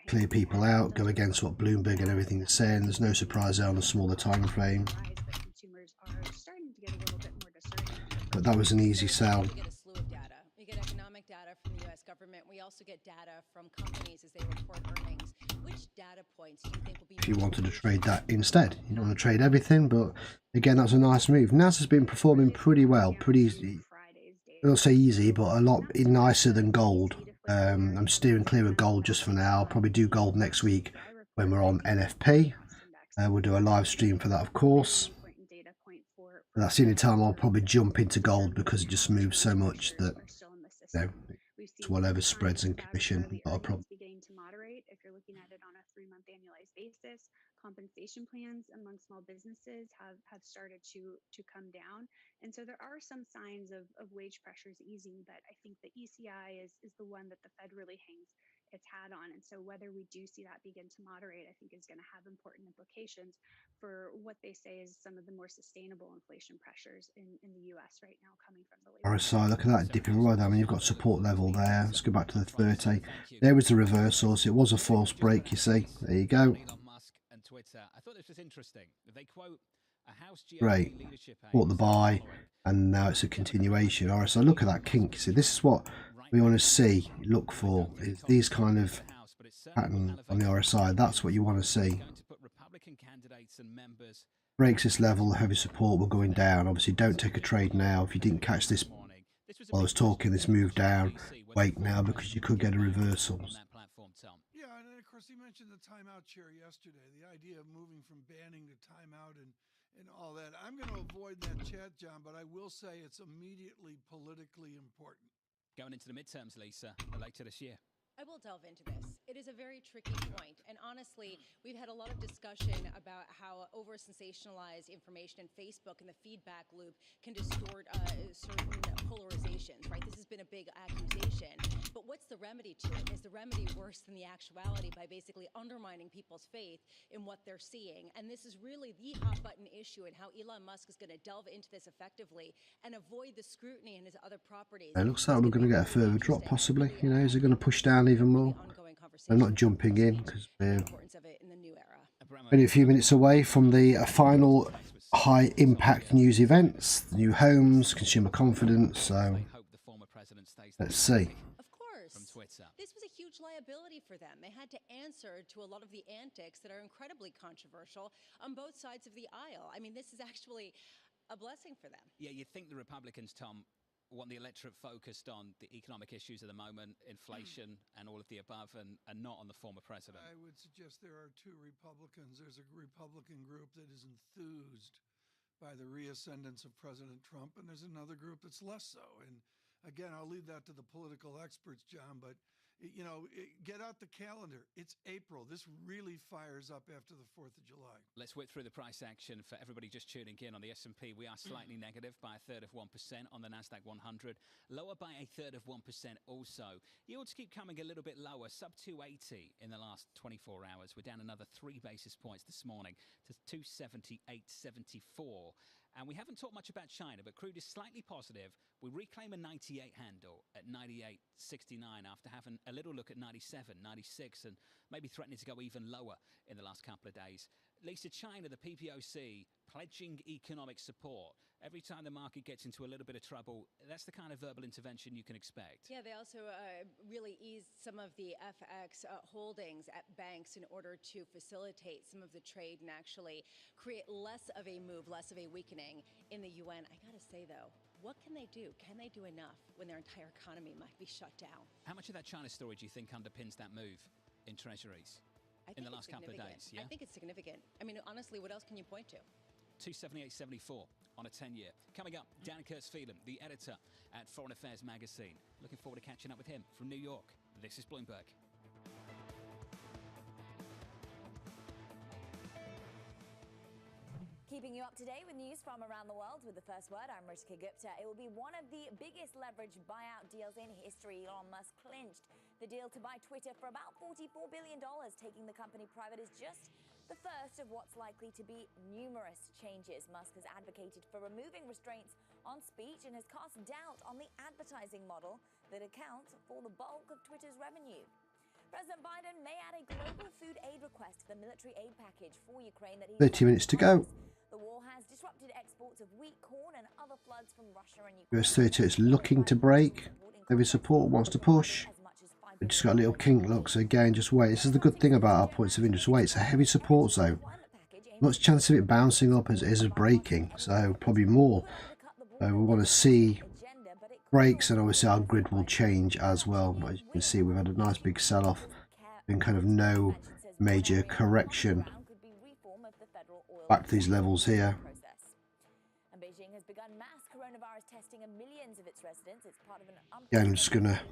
[SPEAKER 1] Clear people out, go against what Bloomberg and everything is saying. There's no surprise there on a smaller time frame. But that was an easy sell.
[SPEAKER 8] We get a slew of data. We get economic data from the US government. We also get data from companies as they report earnings. Which data points do you think will be...
[SPEAKER 1] If you wanted to trade that instead. You don't want to trade everything, but again, that's a nice move. NAS has been performing pretty well. Pretty, I don't say easy, but a lot nicer than gold. I'm steering clear of gold just for now. I'll probably do gold next week when we're on NFP. We'll do a live stream for that, of course. But that's the only time I'll probably jump into gold because it just moves so much that, you know, it's whatever spreads and commission, not a problem.
[SPEAKER 10] Beginning to moderate if you're looking at it on a 3-month annualized basis. Compensation plans among small businesses have started to come down, and so there are some signs of wage pressures easing, but I think the ECI is the one that the Fed really hangs its hat on, and so whether we do see that begin to moderate, I think is going to have important implications for what they say is some of the more sustainable inflation pressures in the US right now coming from the labor.
[SPEAKER 1] RSI, look at that dipping right down. I mean, you've got support level there. Let's go back to the 30. There was the reversals. It was a false break, you see. There you go.
[SPEAKER 21] I thought this was interesting. They quote a House
[SPEAKER 1] Great. Bought the buy, and now it's a continuation. RSI, look at that kink. You see, this is what we want to see, look for, is these kind of pattern on the RSI. That's what you want to see. Breaks this level, the heavy support, we're going down. Obviously, don't take a trade now. If you didn't catch this while I was talking, this move down, wait now because you could get a reversal.
[SPEAKER 22] Yeah, and then of course he mentioned the timeout chair yesterday, the idea of moving from banning to timeout and all that. I'm going to avoid that chat, John, but I will say it's immediately politically important.
[SPEAKER 21] Going into the midterms, Lisa, later this year.
[SPEAKER 8] I will delve into this. It is a very tricky point. And honestly, we've had a lot of discussion about how over-sensationalized information in Facebook and the feedback loop can distort certain polarizations, right? This has been a big accusation. But what's the remedy to it? Is the remedy worse than the actuality by basically undermining people's faith in what they're seeing? And this is really the hot-button issue and how Elon Musk is going to delve into this effectively and avoid the scrutiny in his other properties.
[SPEAKER 1] It looks like we're going to get a further drop, possibly. You know, is it going to push down even more? I'm not jumping in because we're only a few minutes away from the final high impact news events, the new homes, consumer confidence. So let's see.
[SPEAKER 8] Of course, this was a huge liability for them. They had to answer to a lot of the antics that are incredibly controversial on both sides of the aisle. I mean, this is actually a blessing for them.
[SPEAKER 21] Yeah, you'd think the Republicans, Tom, want the electorate focused on the economic issues of the moment, inflation and all of the above, and not on the former president.
[SPEAKER 22] I would suggest there are two Republicans. There's a Republican group that is enthused by the reascendance of President Trump, and there's another group that's less so. And again, I'll leave that to the political experts, John, but you know, get out the calendar. It's April. This really fires up after the 4th of July.
[SPEAKER 21] Let's whip through the price action for everybody just tuning in on the S&P. We are slightly negative by 1/3 of 1% on the Nasdaq 100, lower by 1/3 of 1% also. Yields keep coming a little bit lower, sub 280 in the last 24 hours. We're down another 3 basis points this morning to 278.74. And we haven't talked much about China, but crude is slightly positive. We reclaim a 98 handle at 98.69 after having a little look at 97, 96, and maybe threatening to go even lower in the last couple of days. Lisa, China, the PBOC, pledging economic support. Every time the market gets into a little bit of trouble, that's the kind of verbal intervention you can expect.
[SPEAKER 8] Yeah, they also really eased some of the FX holdings at banks in order to facilitate some of the trade and actually create less of a move, less of a weakening in the UN. I gotta say though, what can they do? Can they do enough when their entire economy might be shut down?
[SPEAKER 21] How much of that China story do you think underpins that move in treasuries in the last couple of days?
[SPEAKER 8] Yeah? I think it's significant. I mean, honestly, what else can you point to?
[SPEAKER 21] 278.74. on a 10-year. Coming up, Dan Kurtz-Phelan, the editor at Foreign Affairs magazine. Looking forward to catching up with him from New York. This is Bloomberg.
[SPEAKER 6] Keeping you up to date with news from around the world with the first word, I'm Ritika Gupta. It will be one of the biggest leverage buyout deals in history. Elon Musk clinched the deal to buy Twitter for about $44 billion. Taking the company private is just the first of what's likely to be numerous changes. Musk has advocated for removing restraints on speech and has cast doubt on the advertising model that accounts for the bulk of Twitter's revenue. President Biden may add a global food aid request to the military aid package for Ukraine that he
[SPEAKER 1] 30 minutes to go.
[SPEAKER 6] The war has disrupted exports of wheat, corn, and other floods from Russia and Ukraine.
[SPEAKER 1] US-30 is looking to break. Heavy support wants to push. It just got a little kink look, so again, just wait. This is the good thing about our points of interest. Wait, it's a heavy support zone. Much chance of it bouncing up as it is breaking, so probably more. So we want to see breaks, and obviously our grid will change as well. But as you can see, we've had a nice big sell-off. Been kind of no major correction back to these levels here.
[SPEAKER 6] And Beijing has begun mass coronavirus testing of millions of its residents. It's part of an
[SPEAKER 1] Again, I'm just gonna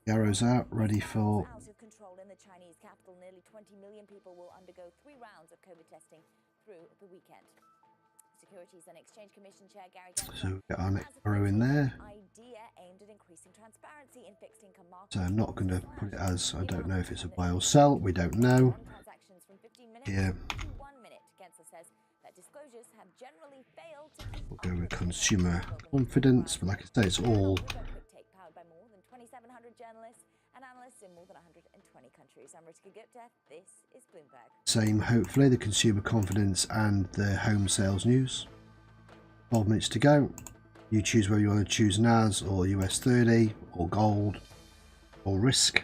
[SPEAKER 1] arrows out, ready for
[SPEAKER 6] out of control in the Chinese capital. Nearly 20 million people will undergo 3 rounds of COVID testing through the weekend. Securities and Exchange Commission Chair Gary
[SPEAKER 1] so we've got our next arrow in there.
[SPEAKER 6] idea aimed at increasing transparency in fixed income markets.
[SPEAKER 1] So I'm not going to put it as, I don't know if it's a buy or sell, we don't know. Here we'll go with consumer confidence, but like I say, it's all
[SPEAKER 6] powered by more than 2,700 journalists and analysts in more than 120 countries. I'm Ritika Gupta. This is Bloomberg.
[SPEAKER 1] same, hopefully, the consumer confidence and the home sales news. 12 minutes to go. You choose whether you want to choose NAS or US-30 or gold or risk.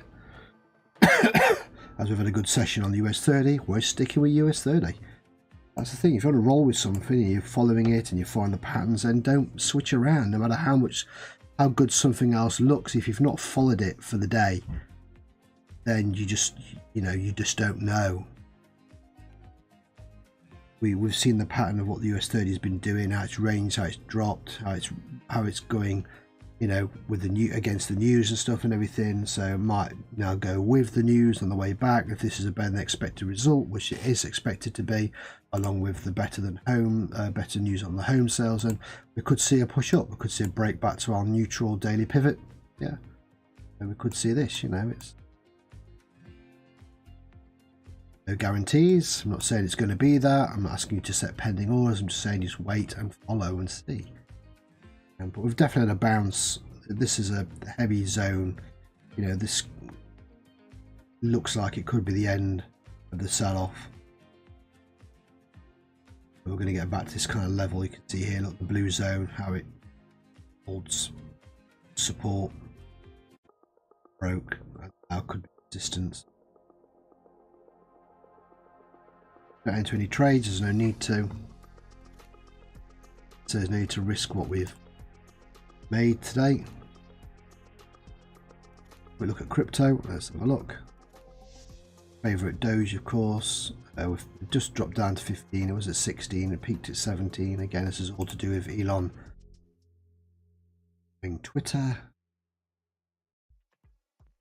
[SPEAKER 1] As we've had a good session on the US-30, we're sticking with US-30. That's the thing. If you want to roll with something and you're following it and you find the patterns, then don't switch around. No matter how good something else looks, if you've not followed it for the day, then you just don't know. We've seen the pattern of what the US-30 has been doing, how it's ranged, how it's dropped, how it's going, with the against the news and stuff and everything. So might now go with the news on the way back if this is a better than expected result, which it is expected to be, along with the better news on the home sales, and we could see a push up. We could see a break back to our neutral daily pivot. Yeah, and we could see this. It's no guarantees. I'm not saying it's going to be that. I'm not asking you to set pending orders. I'm just saying just wait and follow and see. But we've definitely had a bounce. This is a heavy zone. This looks like it could be the end of the sell-off. We're going to get back to this kind of level. You can see here, look, the blue zone, how it holds support, broke, and now could be resistance. Don't enter any trades. There's no need to. So there's no need to risk what we've made today. We look at crypto. Let's have a look. Favorite DOGE, of course. We've just dropped down to 15. It was at 16. It peaked at 17. Again, this is all to do with Elon buying Twitter.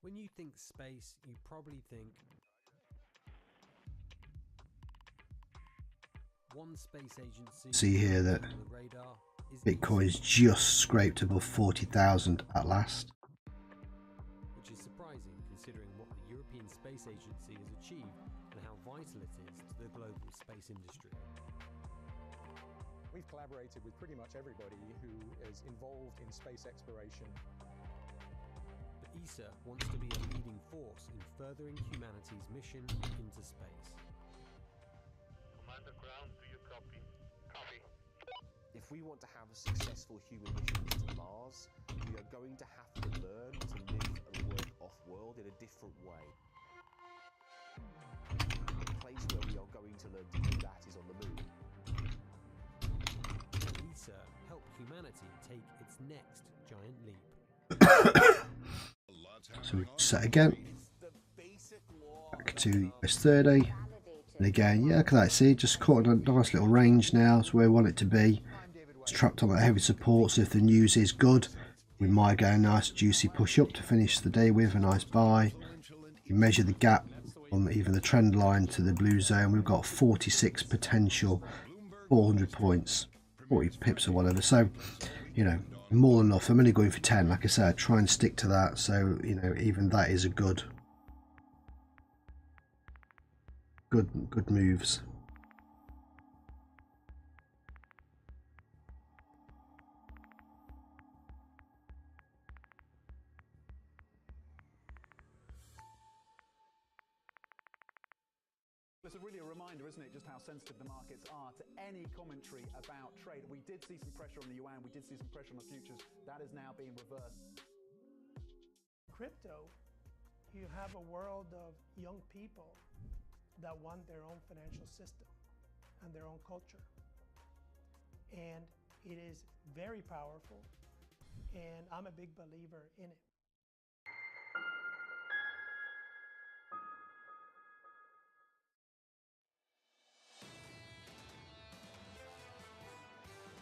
[SPEAKER 11] When you think space, you probably think one space agency.
[SPEAKER 1] See here that Bitcoin's just scraped above 40,000 at last.
[SPEAKER 11] Which is surprising considering what the European Space Agency has achieved and how vital it is to the global space industry.
[SPEAKER 12] We've collaborated with pretty much everybody who is involved in space exploration.
[SPEAKER 11] But ESA wants to be a leading force in furthering humanity's mission into space.
[SPEAKER 13] Commander Ground, do you copy? Copy.
[SPEAKER 24] If we want to have a successful human mission to Mars, we are going to have to learn to live and work off-world in a different way. The place where we are going to learn to do that is on the moon.
[SPEAKER 11] ESA help humanity take its next giant leap.
[SPEAKER 1] So we set again. Back to US-30. And again, yeah, look at that. See, just caught in a nice little range now. It's where we want it to be. It's trapped on that heavy support. So if the news is good, we might get a nice juicy push up to finish the day with a nice buy. You measure the gap on even the trend line to the blue zone. We've got 46 potential, 400 points, 40 pips or whatever. So, you know, more than enough. I'm only going for 10. Like I said, try and stick to that. So, you know, even that is a good moves.
[SPEAKER 14] It's really a reminder, isn't it, just how sensitive the markets are to any commentary about trade. We did see some pressure on the yuan, we did see some pressure on the futures. That is now being reversed.
[SPEAKER 15] Crypto, you have a world of young people that want their own financial system and their own culture. And it is very powerful, and I'm a big believer in it.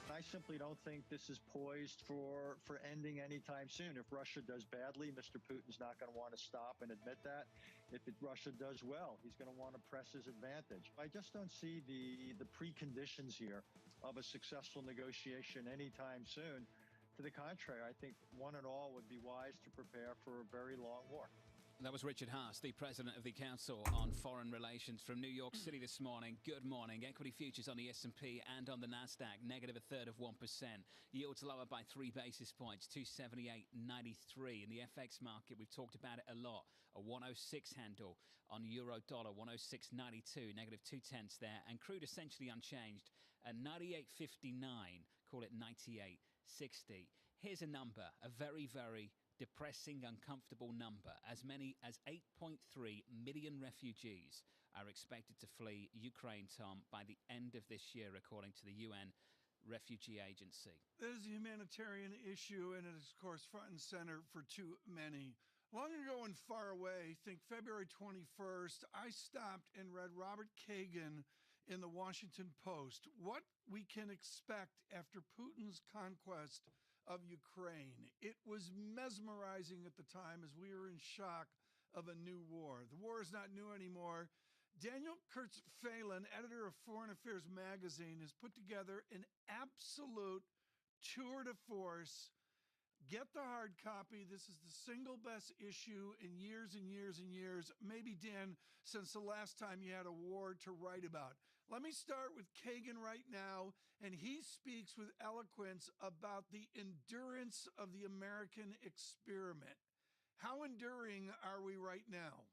[SPEAKER 16] I simply don't think this is poised for ending anytime soon. If Russia does badly, Mr. Putin's not going to want to stop and admit that. If Russia does well, he's going to want to press his advantage. I just don't see the preconditions here of a successful negotiation anytime soon. To the contrary, I think one and all would be wise to prepare for a very long war.
[SPEAKER 21] That was Richard Haas, the president of the Council on Foreign Relations from New York City this morning. Good morning. Equity futures on the S&P and on the Nasdaq, negative a third of 1%. Yields lower by 3 basis points, 278.93. In the FX market, we've talked about it a lot. A 106 handle on euro dollar, 106.92, negative 0.2 there. And crude essentially unchanged at 98.59, call it 98.60. Here's a number, a very, very depressing, uncomfortable number. As many as 8.3 million refugees are expected to flee Ukraine, Tom, by the end of this year, according to the UN Refugee Agency.
[SPEAKER 22] It is a humanitarian issue, and it is, of course, front and center for too many. Long ago and far away, think February 21st, I stopped and read Robert Kagan in the Washington Post, what we can expect after Putin's conquest of Ukraine. It was mesmerizing at the time as we were in shock of a new war. The war is not new anymore. Daniel Kurtz-Phelan, editor of Foreign Affairs magazine, has put together an absolute tour de force. Get the hard copy. This is the single best issue in years and years and years, maybe, Dan, since the last time you had a war to write about. Let me start with Kagan right now, and he speaks with eloquence about the endurance of the American experiment. How enduring are we right now?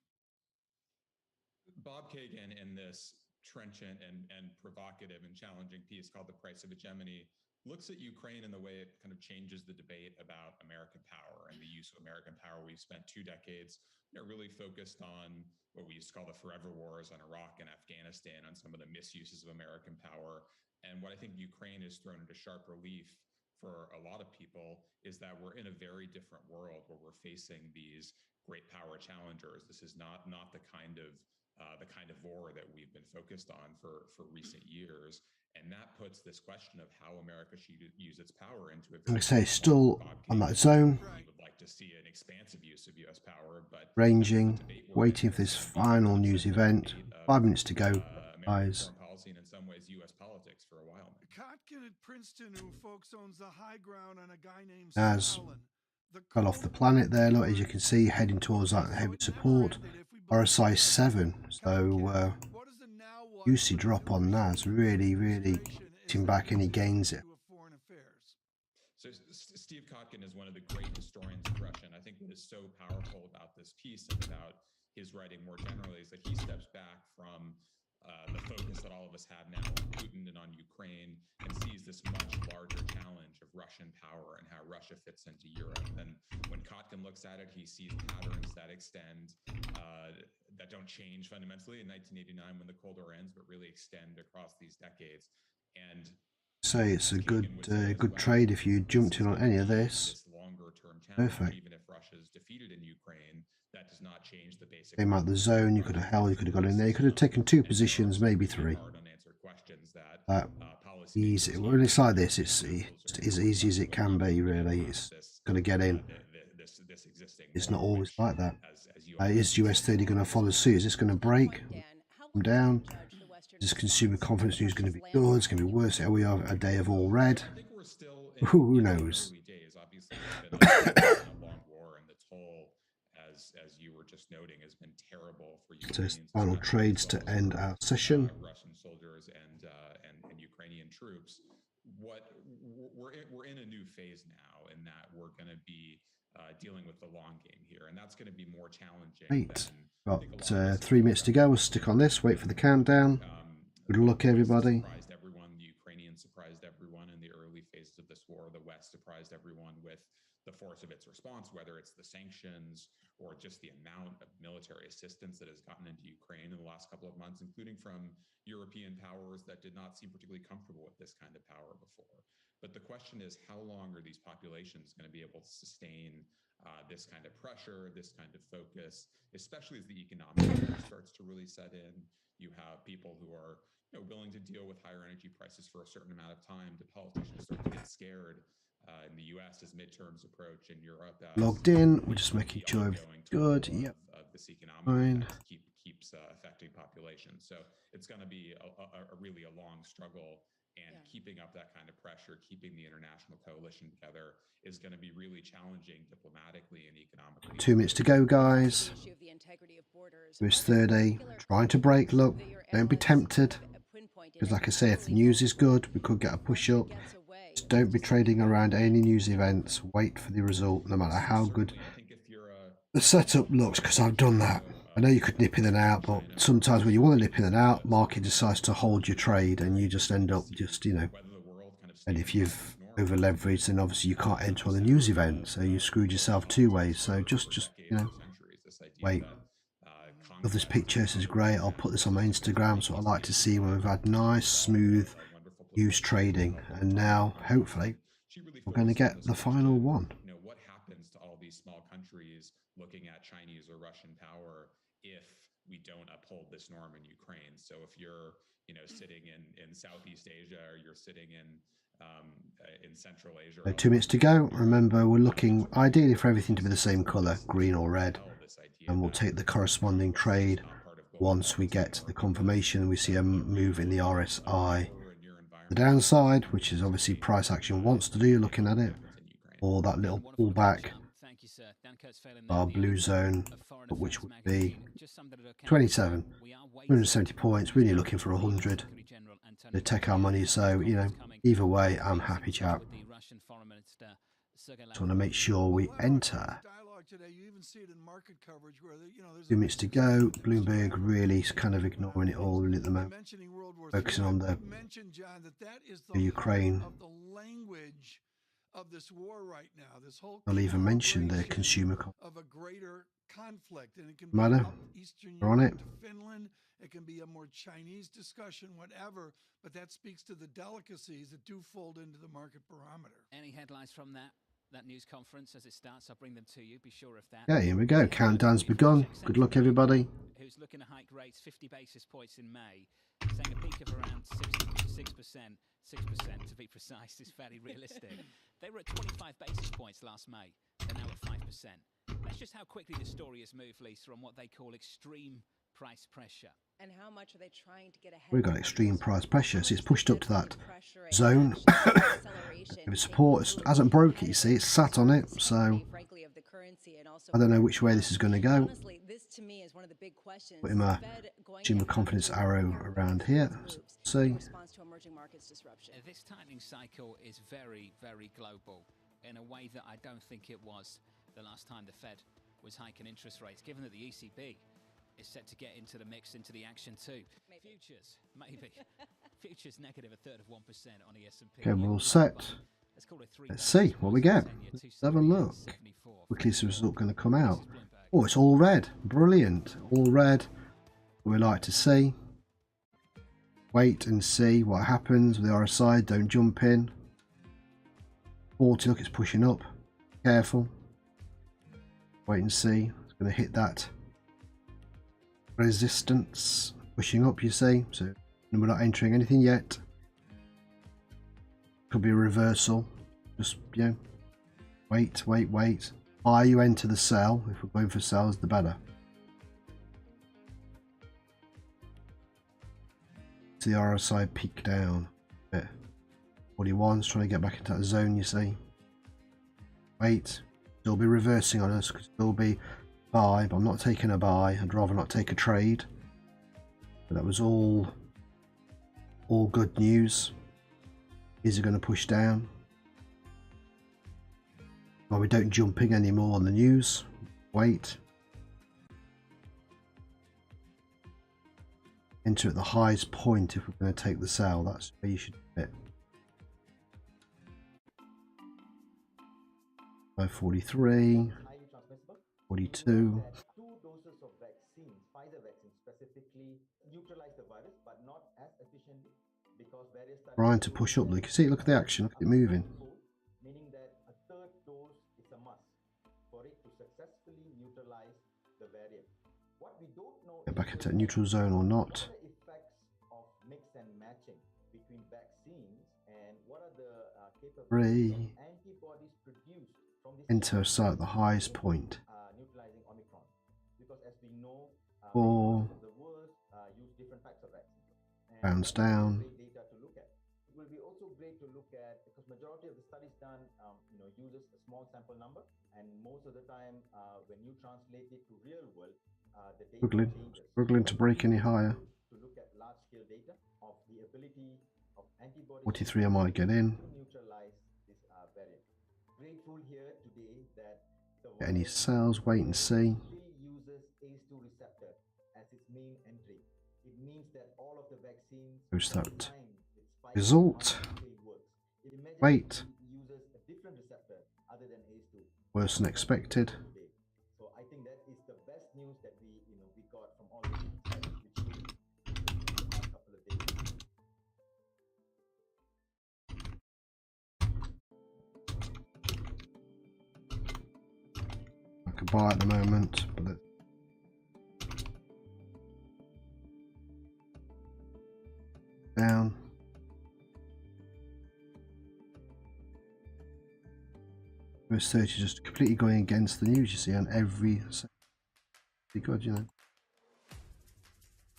[SPEAKER 17] Bob Kagan, in this trenchant and provocative and challenging piece called The Price of Hegemony, looks at Ukraine in the way it kind of changes the debate about American power and the use of American power. We've spent 2 decades really focused on what we used to call the forever wars on Iraq and Afghanistan, on some of the misuses of American power. And what I think Ukraine has thrown into sharp relief for a lot of people is that we're in a very different world where we're facing these great power challengers. This is not the kind of war that we've been focused on for recent years. And that puts this question of how America should use its power into a
[SPEAKER 1] Like I say, still on that zone.
[SPEAKER 17] He would like to see an expansive use of U.S. power, but
[SPEAKER 1] Ranging, waiting for this final news event. 5 minutes to go, guys.
[SPEAKER 17] foreign policy and in some ways U.S. politics for a while now.
[SPEAKER 22] Kotkin at Princeton, who folks owns the high ground on a guy named
[SPEAKER 1] As
[SPEAKER 22] Stalin.
[SPEAKER 1] fell off the planet there, look, as you can see, heading towards that heavy support. RSI 7, so juicy drop on NAS, really hitting back, and he gains it.
[SPEAKER 17] So Steve Kotkin is one of the great historians of Russia, and I think what is so powerful about this piece and about his writing more generally is that he steps back from the focus that all of us have now on Putin and on Ukraine and sees this much larger challenge of Russian power and how Russia fits into Europe. And when Kotkin looks at it, he sees patterns that extend, that don't change fundamentally in 1989 when the Cold War ends, but really extend across these decades. And
[SPEAKER 1] say it's a good trade if you jumped in on any of this.
[SPEAKER 17] Longer term challenge,
[SPEAKER 1] Perfect.
[SPEAKER 17] even if Russia is defeated in Ukraine, that does not change the basic.
[SPEAKER 1] Came out the zone, you could have held, you could have got in there, you could have taken 2 positions, maybe 3. Easy. When it's like this, it's as easy as it can be, really. It's going to get in. It's not always like that. Is US-30 going to follow suit? Is this going to break? Come down? Is consumer confidence news going to be good? It's going to be worse. Are we a day of all red? Who knows?
[SPEAKER 17] As you were just noting, has been terrible for
[SPEAKER 1] so final trades to end our session.
[SPEAKER 17] Russian soldiers and Ukrainian troops. We're in a new phase now, in that we're going to be dealing with the long game here, and that's going to be more challenging.
[SPEAKER 1] Right, got 3 minutes to go. We'll stick on this. Wait for the countdown. Good luck, everybody.
[SPEAKER 17] Surprised everyone. The Ukrainians surprised everyone in the early phases of this war. The West surprised everyone with the force of its response, whether it's the sanctions or just the amount of military assistance that has gotten into Ukraine in the last couple of months, including from European powers that did not seem particularly comfortable with this kind of power before. But the question is, how long are these populations going to be able to sustain this kind of pressure, this kind of focus, especially as the economic pressure starts to really set in? You have people who are willing to deal with higher energy prices for a certain amount of time. The politicians start to get scared. In the US as midterms approach, in Europe as
[SPEAKER 1] logged in. We're just making sure everything's good. Yep.
[SPEAKER 17] This economic
[SPEAKER 1] fine.
[SPEAKER 17] Keeps affecting populations. So it's going to be really a long struggle, and keeping up that kind of pressure, keeping the international coalition together, is going to be really challenging diplomatically and economically.
[SPEAKER 1] 2 minutes to go, guys. US-30 trying to break. Look, don't be tempted, because like I say, if the news is good, we could get a push up. Just don't be trading around any news events. Wait for the result, no matter how good the setup looks, because I've done that. I know you could nip in and out, but sometimes when you want to nip in and out, market decides to hold your trade, and you just end up and if you've over leveraged, then obviously you can't enter on the news event, so you screwed yourself 2 ways. So just wait. Love this picture. This is great. I'll put this on my Instagram. So I like to see when we've had nice, smooth news trading, and now hopefully we're going to get the final one.
[SPEAKER 17] What happens to all these small countries looking at Chinese or Russian power if we don't uphold this norm in Ukraine? So if you're sitting in Southeast Asia, or you're sitting in Central Asia.
[SPEAKER 1] So 2 minutes to go. Remember, we're looking ideally for everything to be the same color, green or red, and we'll take the corresponding trade once we get the confirmation. We see a move in the RSI. The downside, which is obviously price action wants to do, looking at it, or that little pullback, our blue zone, which would be 27, 170 points. Really looking for 100 to take our money. So either way, I'm happy, chap. Just want to make sure we enter. 2 minutes to go. Bloomberg really kind of ignoring it all at the moment, focusing on the Ukraine.
[SPEAKER 22] Of this war right now, this whole
[SPEAKER 1] I'll even mention the consumer
[SPEAKER 22] of a greater conflict, and it can
[SPEAKER 1] matter.
[SPEAKER 22] be Eastern
[SPEAKER 1] We're on
[SPEAKER 22] Europe
[SPEAKER 1] it.
[SPEAKER 22] to Finland. It can be a more Chinese discussion, whatever. But that speaks to the delicacies that do fold into the market barometer.
[SPEAKER 21] Any headlines from that news conference as it starts? I'll bring them to you. Be sure of that.
[SPEAKER 1] Yeah, here we go. Countdown's begun. Good luck, everybody.
[SPEAKER 21] Who's looking to hike rates 50 basis points in May, saying a peak of around 6%, 6% to be precise, is fairly realistic. They were at 25 basis points last May. They're now at 5%. That's just how quickly the story has moved, Lisa, on what they call extreme price pressure.
[SPEAKER 8] And how much are they trying to get ahead?
[SPEAKER 1] We've got extreme price pressure, so it's pushed up to that zone. If support hasn't broke it, you see, it's sat on it, so I don't know which way this is going to go. Putting my consumer confidence arrow around here. So see.
[SPEAKER 21] This tightening cycle is very, very global in a way that I don't think it was the last time the Fed was hiking interest rates, given that the ECB is set to get into the mix, into the action too. Futures, maybe. Futures negative a third of 1% on the S&P.
[SPEAKER 1] Okay, we're all set. Let's see what we get. Let's have a look. Quickly is the result going to come out? Oh, it's all red. Brilliant. All red. We like to see. Wait and see what happens with the RSI. Don't jump in. 40, look, it's pushing up. Careful. Wait and see. It's going to hit that resistance, pushing up, you see. So we're not entering anything yet. Could be a reversal. Just, you know, wait. The higher you enter the sell, if we're going for sells, the better. See the RSI peak down a bit. 41's trying to get back into that zone, you see. Wait, still be reversing on us, could still be buy, but I'm not taking a buy. I'd rather not take a trade. But that was all good news. Is it going to push down? Well, we don't jumping anymore on the news. Wait. Enter at the highest point if we're going to take the sell. That's where you should fit. 543, 42.
[SPEAKER 3] Two doses of vaccines, Pfizer vaccine specifically, neutralize the virus, but not as efficiently because various
[SPEAKER 1] Trying to push up. You can see, look at the action. Look at it moving.
[SPEAKER 3] Meaning that a third dose is a must for it to successfully neutralize the variant. What we don't know
[SPEAKER 1] Get back into that neutral zone or not.
[SPEAKER 3] the effects of mix and matching between vaccines and what are the capabilities of antibodies produced from this
[SPEAKER 1] Enter a site at the highest point.
[SPEAKER 3] neutralizing Omicron. Because as we know,
[SPEAKER 1] 4.
[SPEAKER 3] the world use different types of vaccines.
[SPEAKER 1] Bounce down.
[SPEAKER 3] Great data to look at. It will be also great to look at because majority of the studies done, uses a small sample number, and most of the time, when you translate it to real world, the data changes.
[SPEAKER 1] Struggling to break any higher.
[SPEAKER 3] To look at large scale data of the ability of antibodies
[SPEAKER 1] 43 I might get in.
[SPEAKER 3] to neutralize this variant. Grateful here today that the
[SPEAKER 1] Get any sales, wait and see.
[SPEAKER 3] uses ACE2 receptor as its main entry. It means that all of the vaccines
[SPEAKER 1] Who's that? Result. Wait.
[SPEAKER 3] uses a different receptor other than ACE2.
[SPEAKER 1] Worse than expected.
[SPEAKER 3] So I think that is the best news that we got from all the studies which came in the past couple of days.
[SPEAKER 1] I could buy at the moment, but down. US-30 just completely going against the news, you see, on every pretty good, you know.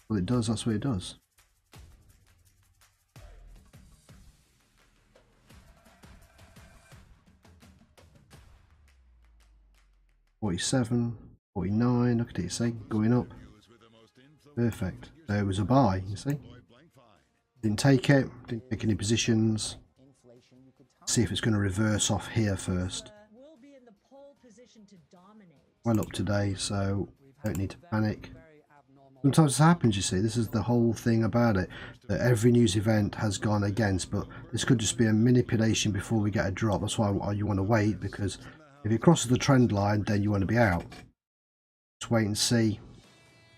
[SPEAKER 1] Well, it does, that's what it does. $47, $49, look at it, you see, going up. Perfect. There was a buy, you see. Didn't take it, didn't take any positions. See if it's going to reverse off here first. Well up today, so don't need to panic. Sometimes this happens, you see. This is the whole thing about it, that every news event has gone against, but this could just be a manipulation before we get a drop. That's why you want to wait, because if it crosses the trend line, then you want to be out. Just wait and see.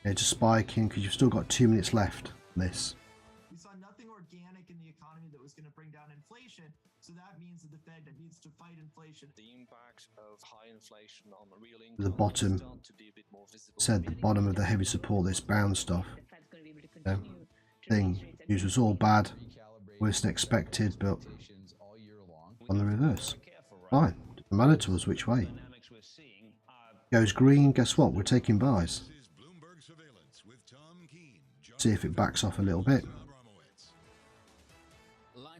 [SPEAKER 1] Yeah, just spiking, because you've still got 2 minutes left on this.
[SPEAKER 18] We saw nothing organic in the economy that was going to bring down inflation. So that means that the Fed needs to fight inflation.
[SPEAKER 19] The impact of high inflation on real income
[SPEAKER 1] The bottom said the bottom of the heavy support, this bound stuff. News was all bad, worse than expected, but on the reverse. Fine, doesn't matter to us which way. Goes green, guess what? We're taking buys. See if it backs off a little bit.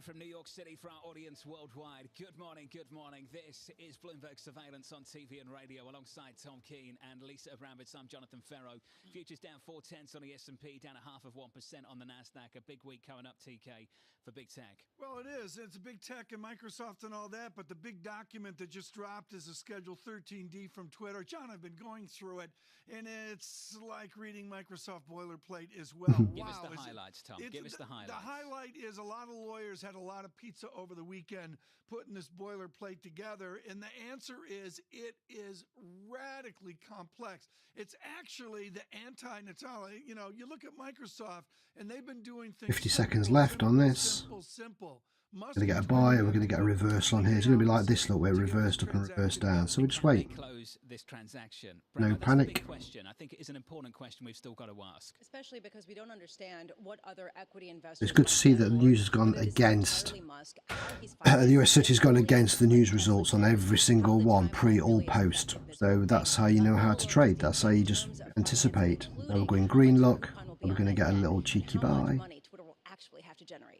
[SPEAKER 21] From New York City for our audience worldwide. Good morning, good morning. This is Bloomberg Surveillance on TV and radio alongside Tom Keane and Lisa Abramowitz. I'm Jonathan Ferro. Futures down 0.4 on the S&P, down 0.5% on the Nasdaq. A big week coming up, TK, for big tech.
[SPEAKER 22] Well, it is. It's big tech and Microsoft and all that, but the big document that just dropped is a Schedule 13D from Twitter. John, I've been going through it, and it's like reading Microsoft boilerplate as well.
[SPEAKER 21] Give us the highlights, Tom. Give us the highlights.
[SPEAKER 22] The highlight is a lot of lawyers had a lot of pizza over the weekend putting this boilerplate together, and the answer is it is radically complex. It's actually the anti-Nutella. You know, you look at Microsoft, and they've been doing things
[SPEAKER 1] 50 seconds left on this.
[SPEAKER 22] Simple. Musk
[SPEAKER 1] Going to get a
[SPEAKER 22] is
[SPEAKER 1] buy,
[SPEAKER 22] tweeting
[SPEAKER 1] or we're
[SPEAKER 22] at
[SPEAKER 1] going to get a reversal on here. It's going to be like this, look, we're reversed up and reversed down. So we just wait.
[SPEAKER 21] Close this transaction.
[SPEAKER 1] No
[SPEAKER 21] Bravo, that's
[SPEAKER 1] panic.
[SPEAKER 21] the big question. I think it is an important question we've still got to ask.
[SPEAKER 8] Especially because we don't understand what other equity investors.
[SPEAKER 1] It's good to see that the news has gone against. The US-30 has gone against the news results on every single one, pre or post. So that's how you know how to trade. That's how you just anticipate. Now we're going green, look. We're going to get a little cheeky buy.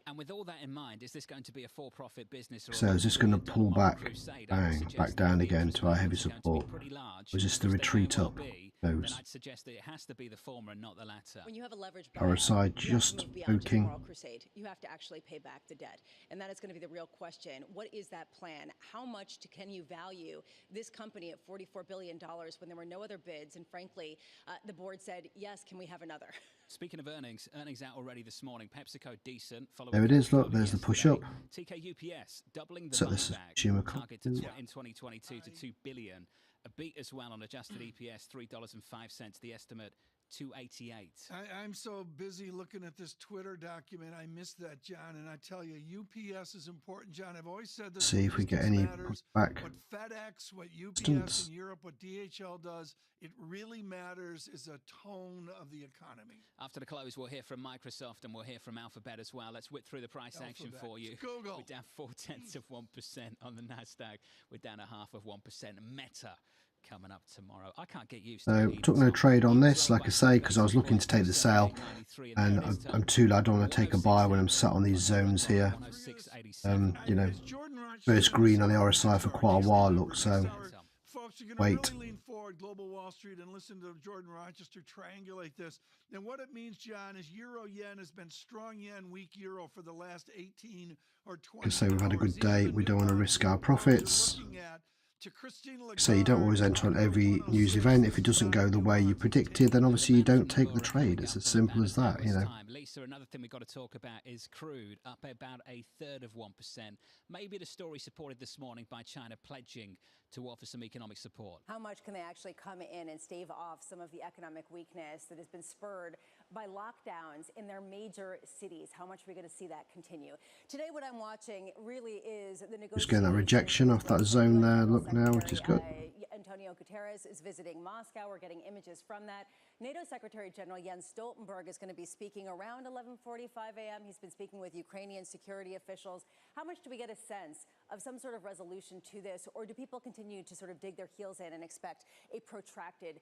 [SPEAKER 21] And with all that in mind, is this going to be a for-profit business? Or
[SPEAKER 1] So is this going to pull back, bang, back down again to our heavy support? Or is this the retreat up?
[SPEAKER 21] Then I'd suggest that it has to be the former and not the latter.
[SPEAKER 8] When you have a leverage
[SPEAKER 1] Our side just poking.
[SPEAKER 8] crusade, you have to actually pay back the debt, and that is going to be the real question. What is that plan? How much can you value this company at $44 billion when there were no other bids? And frankly, the board said, yes, can we have another?
[SPEAKER 21] Speaking of earnings out already this morning. PepsiCo decent.
[SPEAKER 1] There it is, look, there's the push up.
[SPEAKER 21] TK UPS doubling the
[SPEAKER 1] So this is consumer
[SPEAKER 21] target in 2022 to $2 billion. A beat as well on adjusted EPS, $3.05. The estimate, $2.88.
[SPEAKER 22] I'm so busy looking at this Twitter document. I missed that, John. And I tell you, UPS is important, John. I've always said this.
[SPEAKER 1] See if we get any pushback.
[SPEAKER 22] What FedEx, what UPS in Europe, what DHL does, it really matters is a tone of the economy.
[SPEAKER 21] After the close, we'll hear from Microsoft and we'll hear from Alphabet as well. Let's whip through the price action for you.
[SPEAKER 22] Google.
[SPEAKER 21] We're down 0.4% on the NASDAQ. We're down 0.5%. Meta coming up tomorrow. I can't get used to
[SPEAKER 1] So took no trade on this, like I say, because I was looking to take the sell, and I'm too low. I don't want to take a buy when I'm sat on these zones here. You know, first green on the RSI for quite a while. Look, so
[SPEAKER 22] Folks, you're
[SPEAKER 1] wait.
[SPEAKER 22] going to really lean forward, Global Wall Street, and listen to Jordan Rochester triangulate this. And what it means, John, is euro-yen has been strong yen, weak euro for the last 18 or 20
[SPEAKER 1] Like I say, we've had a good
[SPEAKER 22] hours.
[SPEAKER 1] day. We don't want to risk our profits. So you don't always enter on every news event. If it doesn't go the way you predicted, then obviously you don't take the trade. It's as simple as that, you know.
[SPEAKER 21] Lisa, another thing we've got to talk about is crude, up about 1/3 of 1%. Maybe the story supported this morning by China pledging to offer some economic support.
[SPEAKER 8] How much can they actually come in and stave off some of the economic weakness that has been spurred by lockdowns in their major cities? How much are we going to see that continue? Today, what I'm watching really is the negotiations.
[SPEAKER 1] Just getting that rejection off that zone there, look now, which is good.
[SPEAKER 8] Antonio Guterres is visiting Moscow. We're getting images from that. NATO Secretary General Jens Stoltenberg is going to be speaking around 11:45 a.m. He's been speaking with Ukrainian security officials. How much do we get a sense of some sort of resolution to this, or do people continue to sort of dig their heels in and expect a protracted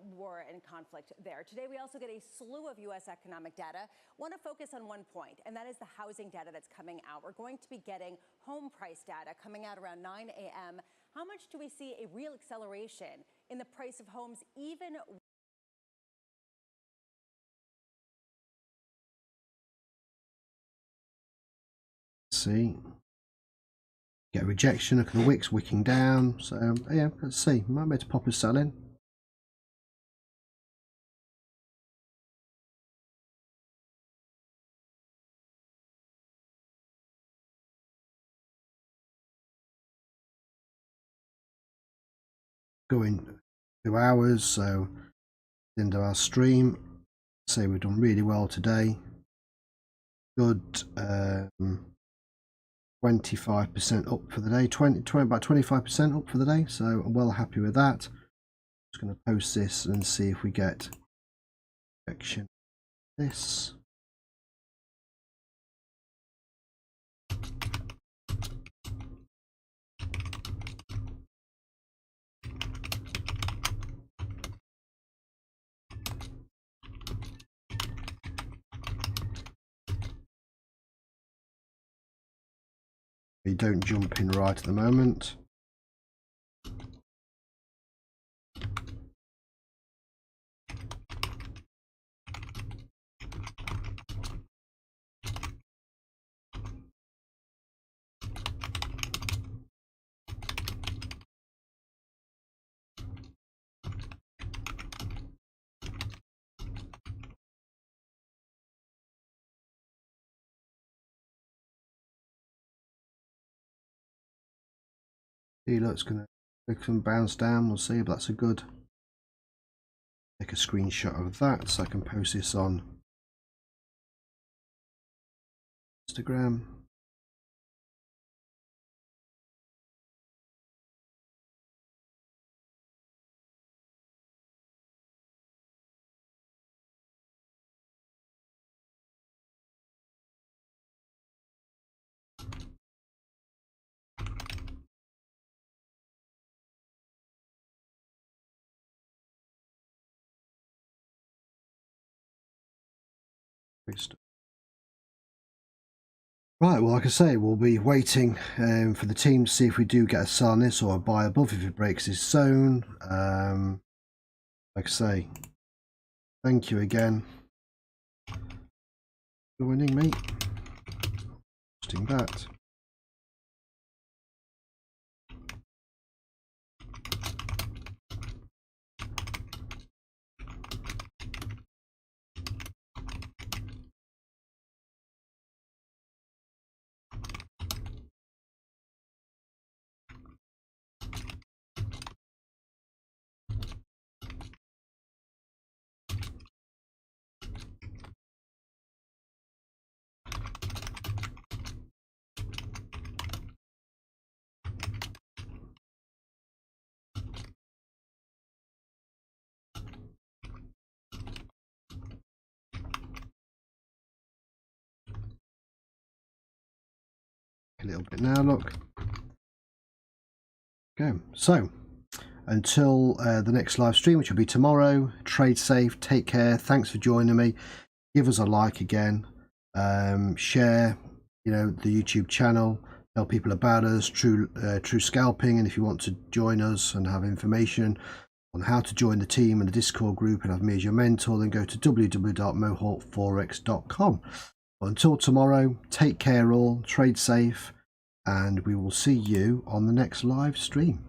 [SPEAKER 8] war and conflict there? Today, we also get a slew of U.S. economic data. Want to focus on one point, and that is the housing data that's coming out. We're going to be getting home price data coming out around 9 a.m. How much do we see a real acceleration in the price of homes, even
[SPEAKER 1] see, get a rejection. Look at the wicks wicking down. So yeah, let's see. Might be able to pop a sell in. Going 2 hours, so into our stream. Say we've done really well today. Good 25% up for the day, about 25% up for the day, so I'm well happy with that. Just going to post this and see if we get action. This. We don't jump in right at the moment. Look, it's going to click and bounce down. We'll see, but that's a good. Take a screenshot of that so I can post this on Instagram. Great stuff. Right, well, like I say, we'll be waiting for the team to see if we do get a sell on this or a buy above if it breaks this zone. Like I say, thank you again for joining me. Posting that. A little bit now, look. Okay, so until the next live stream, which will be tomorrow, trade safe, take care, thanks for joining me. Give us a like again, share, you know, the YouTube channel, tell people about us, True Scalping, and if you want to join us and have information on how to join the team and the Discord group and have me as your mentor, then go to www.mohawkforex.com. Until tomorrow, take care all, trade safe, and we will see you on the next live stream.